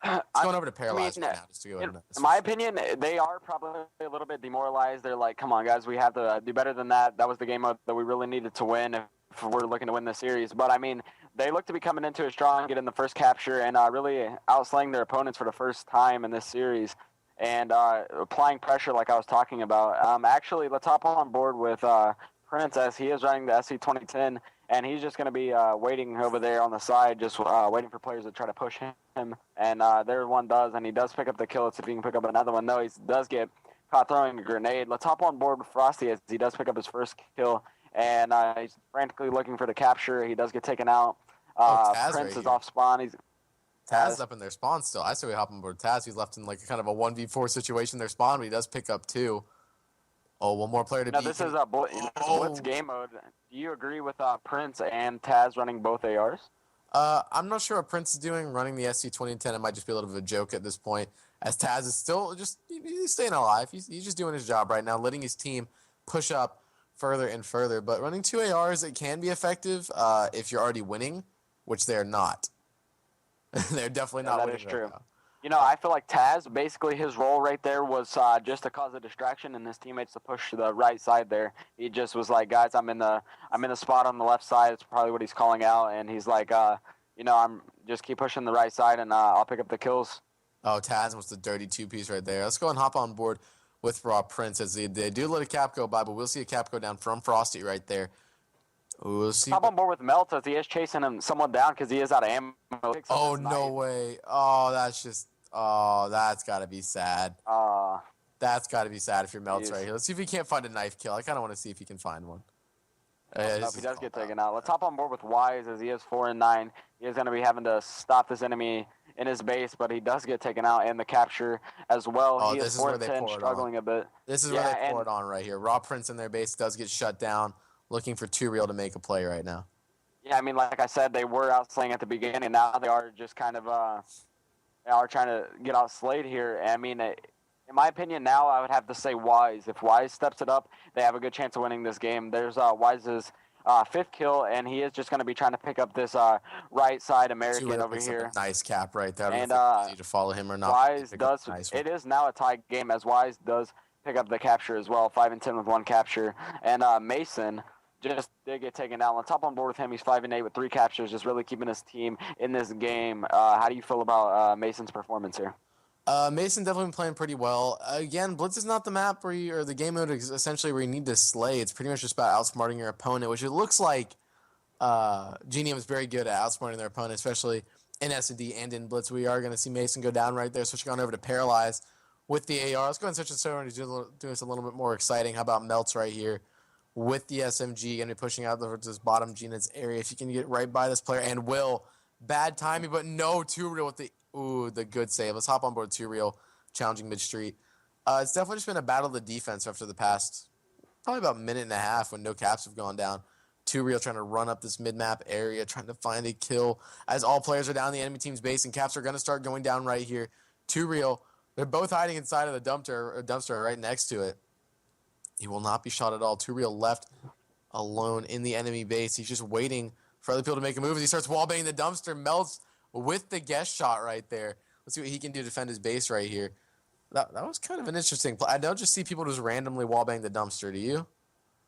It's going over to Paralyzed right now, just to go in my opinion, they are probably a little bit demoralized. They're like, come on, guys, we have to do better than that. That was the game that we really needed to win if we're looking to win the series. But, I mean, they look to be coming into it strong, getting the first capture, and really outslaying their opponents for the first time in this series. And applying pressure like I was talking about. Actually, let's hop on board with Prince, as he is running the SC 2010, and he's just going to be waiting over there on the side, just waiting for players to try to push him. And there one does, and he does pick up the kill. Let's see if he can pick up another one. No, he does get caught throwing a grenade. Let's hop on board with Frosty, as he does pick up his first kill, and he's frantically looking for the capture. He does get taken out. Prince is off spawn. Taz is up in their spawn still. I say we hop on board Taz. He's left in like kind of a 1v4 situation in their spawn, but he does pick up 2. Oh, one more player to beat. Now, this is a Blitz game mode. Do you agree with Prince and Taz running both ARs? I'm not sure what Prince is doing running the SC 2010. It might just be a little bit of a joke at this point, as Taz is still just he's staying alive. He's just doing his job right now, letting his team push up further and further. But running 2 ARs, it can be effective if you're already winning, which they're not. They're definitely not winning. That is true. You know, I feel like Taz, basically his role right there was just to cause a distraction and his teammates to push to the right side there. He just was like, guys, I'm in the spot on the left side. It's probably what he's calling out. And he's like, I'm just keep pushing the right side and I'll pick up the kills. Oh, Taz was the dirty two-piece right there. Let's go and hop on board with Raw Prince as they do let a cap go by, but we'll see a cap go down from Frosty right there. We'll see. Hop on board with Melt as he is chasing someone down because he is out of ammo. Oh, no way. Oh, that's got to be sad. That's got to be sad if you're Melts right here. Let's see if he can't find a knife kill. I kind of want to see if he can find one. If he does get taken out. Let's hop on board with Wise as he is 4-9. He is going to be having to stop this enemy in his base, but he does get taken out and the capture as well. Oh, he is 4-10, struggling a bit. This is where they pour it on right here. Raw Prince in their base does get shut down, looking for 2Real to make a play right now. Yeah, I mean, like I said, they were outslaying at the beginning, and now they are just kind of are trying to get outslayed here. I mean, in my opinion, now I would have to say Wise. If Wise steps it up, they have a good chance of winning this game. There's Wise's fifth kill, and he is just going to be trying to pick up this right side American over here. Nice cap right there. And easy to follow him or not. Wise does. It is now a tie game as Wise does pick up the capture as well. 5-10 with 1 capture, and Mason just did get taken down. Let's hop on board with him. He's 5-8 with 3 captures, just really keeping his team in this game. How do you feel about Mason's performance here? Mason definitely been playing pretty well. Again, Blitz is not the map or the game mode is essentially where you need to slay. It's pretty much just about outsmarting your opponent, which it looks like GeNium is very good at outsmarting their opponent, especially in S&D and in Blitz. We are going to see Mason go down right there, switching on over to Paralyze with the AR. Let's go and switch this over and do this a little bit more exciting. How about Melts right here with the SMG, going to be pushing out towards this bottom Gina's area. If you can get right by this player, and will. Bad timing, but no 2Real with the good save. Let's hop on board 2Real, challenging mid-street. It's definitely just been a battle of the defense after the past probably about a minute and a half when no caps have gone down. 2Real trying to run up this mid-map area, trying to find a kill as all players are down the enemy team's base, and caps are going to start going down right here. 2Real, they're both hiding inside of the dumpster right next to it. He will not be shot at all. 2Real left alone in the enemy base. He's just waiting for other people to make a move as he starts wallbanging the dumpster. Melts with the guest shot right there. Let's see what he can do to defend his base right here. That was kind of an interesting play. I don't just see people just randomly wallbang the dumpster. Do you?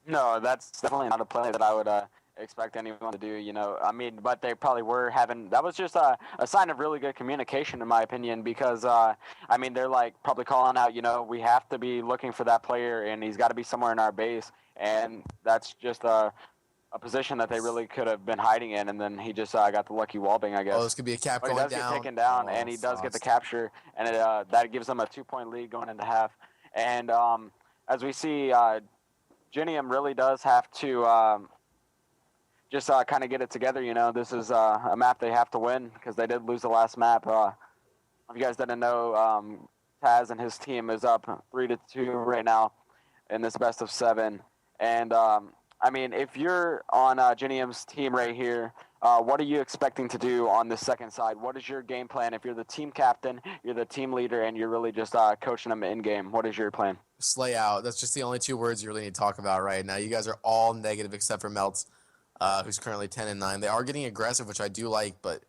No, that's definitely not a play that I would expect anyone to do. You know, I mean, but they probably were having. That was just a sign of really good communication, in my opinion, because I mean, they're like probably calling out. You know, we have to be looking for that player, and he's got to be somewhere in our base, and that's just a position that they really could have been hiding in, and then he just got the lucky wallbang, I guess. Oh, this could be a cap going down. He does get taken down, and he does get the capture, and that gives them a 2-point lead going into half. And as we see, GeNium really does have to just kind of get it together. You know, this is a map they have to win because they did lose the last map. If you guys didn't know, Taz and his team is up 3-2 right now in this best of 7, and I mean, if you're on GeNium's team right here, what are you expecting to do on this second side? What is your game plan? If you're the team captain, you're the team leader, and you're really just coaching them in-game, what is your plan? Slay out. That's just the only 2 words you really need to talk about right now. You guys are all negative except for Melts, who's currently 10-9. They are getting aggressive, which I do like, but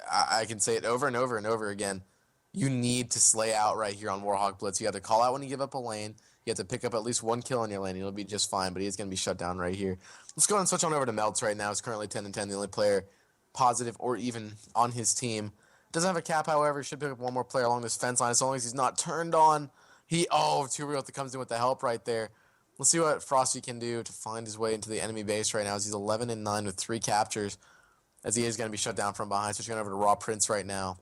I can say it over and over and over again. You need to slay out right here on Warhawk Blitz. You have to call out when you give up a lane. You have to pick up at least 1 kill in your lane, and you'll be just fine, but he's going to be shut down right here. Let's go and switch on over to Melts right now. He's currently 10-10, the only player positive or even on his team. Doesn't have a cap, however. Should pick up 1 more player along this fence line as long as he's not turned on. 2Real comes in with the help right there. Let's see what Frosty can do to find his way into the enemy base right now as he's 11-9 with 3 captures as he is going to be shut down from behind. Switching over to Raw Prince right now.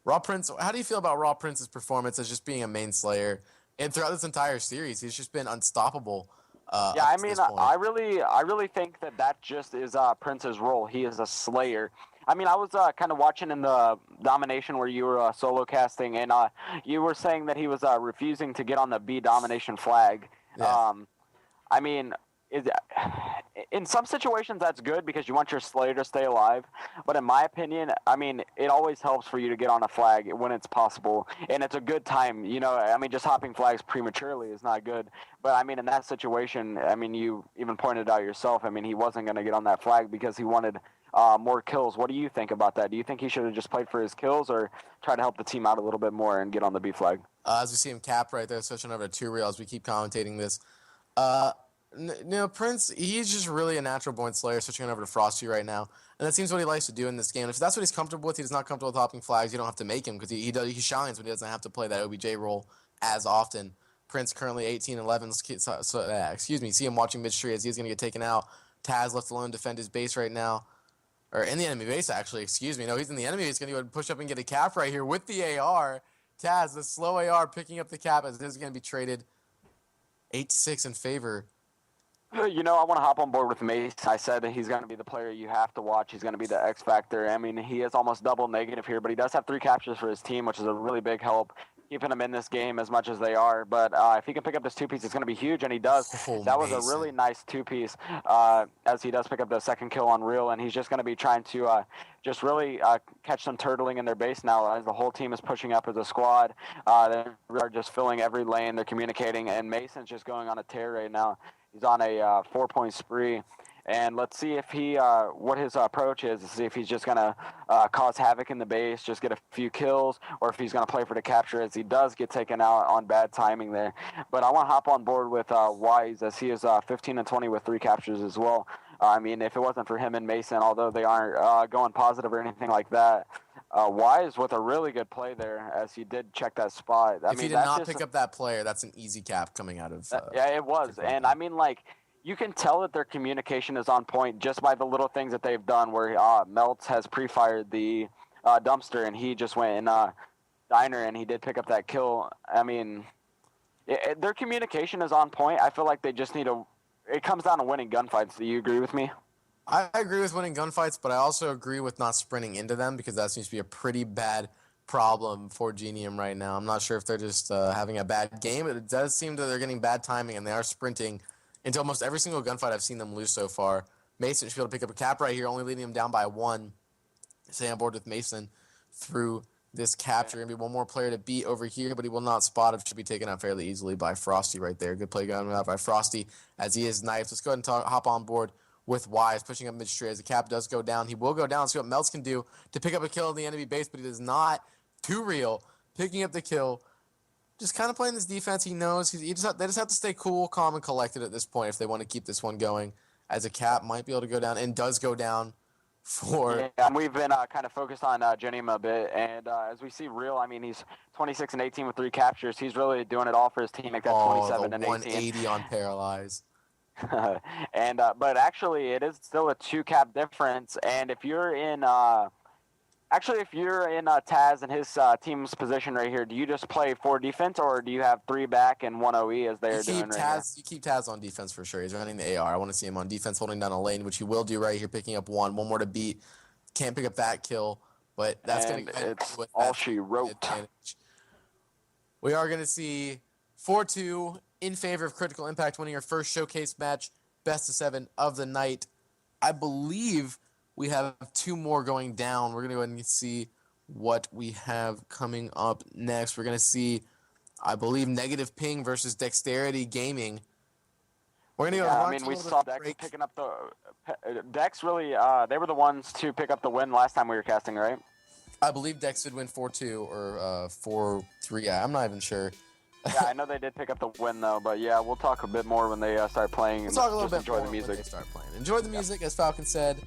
Raw Prince, how do you feel about Raw Prince's performance as just being a main slayer? And throughout this entire series, he's just been unstoppable. Yeah, I mean, I really think that just is Prince's role. He is a slayer. I mean, I was kind of watching in the domination where you were solo casting, and you were saying that he was refusing to get on the B domination flag. Yeah. I mean, in some situations that's good because you want your Slayer to stay alive. But in my opinion, I mean, it always helps for you to get on a flag when it's possible, and it's a good time. You know, I mean, just hopping flags prematurely is not good. But I mean, in that situation, I mean, you even pointed out yourself. I mean, he wasn't going to get on that flag because he wanted more kills. What do you think about that? Do you think he should have just played for his kills or try to help the team out a little bit more and get on the B flag? As we see him cap right there, switching over to 2 real as we keep commentating this. Prince, he's just really a natural born Slayer, switching over to Frosty right now. And that seems what he likes to do in this game. If that's what he's comfortable with, he's not comfortable with hopping flags, you don't have to make him because he shines when he doesn't have to play that OBJ role as often. Prince currently 18-11. See him watching mid-street as he's going to get taken out. Taz left alone to defend his base right now. Or in the enemy base, actually. No, he's in the enemy base. He's going to go and push up and get a cap right here with the AR. Taz, the slow AR, picking up the cap as this is going to be traded 8-6 in favor. You know, I want to hop on board with Mace. I said that he's going to be the player you have to watch. He's going to be the X factor. I mean, he is almost double negative here, but he does have 3 captures for his team, which is a really big help, keeping him in this game as much as they are. But if he can pick up this 2-piece, it's going to be huge, and he does. That was a really nice 2-piece as he does pick up the second kill on Real, and he's just going to be trying to just really catch them turtling in their base now as the whole team is pushing up as a squad. They are just filling every lane. They're communicating, and Mason's just going on a tear right now. He's on a 4-point spree. And let's see if he, what his approach is, to see if he's just going to cause havoc in the base, just get a few kills, or if he's going to play for the capture as he does get taken out on bad timing there. But I want to hop on board with Wise as he is 15-20 with 3 captures as well. I mean, if it wasn't for him and Mason, although they aren't going positive or anything like that, Wise with a really good play there as he did check that spot. If he did not pick up that player, that's an easy cap coming out of. Yeah, it was. And I mean, like, you can tell that their communication is on point just by the little things that they've done where Melts has pre-fired the dumpster and he just went in diner and he did pick up that kill. I mean, their communication is on point. I feel like they just need it comes down to winning gunfights. Do you agree with me? I agree with winning gunfights, but I also agree with not sprinting into them because that seems to be a pretty bad problem for GeNium right now. I'm not sure if they're just having a bad game, but it does seem that they're getting bad timing and they are sprinting into almost every single gunfight I've seen them lose so far. Mason should be able to pick up a cap right here, only leading him down by 1. Stay on board with Mason through this capture. Going to be one more player to beat over here, but he will not spot it. Should be taken out fairly easily by Frosty right there. Good play going out by Frosty as he is knifed. Let's go ahead and hop on board with Wise, pushing up mid-straight as the cap does go down. He will go down. Let's see what Melts can do to pick up a kill in the enemy base, but he does not. 2 real, picking up the kill. Just kind of playing this defense. He knows they just have to stay cool, calm, and collected at this point if they want to keep this one going. As a cap might be able to go down and does go down for. Yeah, and we've been kind of focused on GeNium a bit, and as we see Real, I mean, he's 26-18 with 3 captures. He's really doing it all for his team. Like that 27-18. 180 on Paralyze. And but actually, it is still a 2-cap difference, and if you're in. Actually, if you're in Taz and his team's position right here, do you just play 4 defense, or do you have 3 back and 1 OE as they're doing right here? You keep Taz on defense for sure. He's running the AR. I want to see him on defense holding down a lane, which he will do right here, picking up 1. 1 more to beat. Can't pick up that kill, but that's going to be all she wrote. Advantage. We are going to see 4-2 in favor of Critical Impact winning our first showcase match, best of 7 of the night. I believe we have 2 more going down. We're going to go ahead and see what we have coming up next. We're going to see, I believe, Negative Ping versus Dexterity Gaming. We're going to go. Yeah, I mean, we saw Dex picking up the Dex. Really, they were the ones to pick up the win last time we were casting, right? I believe Dex did win 4-2 or 4-3. I'm not even sure. Yeah, I know they did pick up the win though, but yeah, we'll talk a bit more when they start playing. We'll talk a little bit enjoy more the music. when they start playing. Enjoy the music, as Falcon said.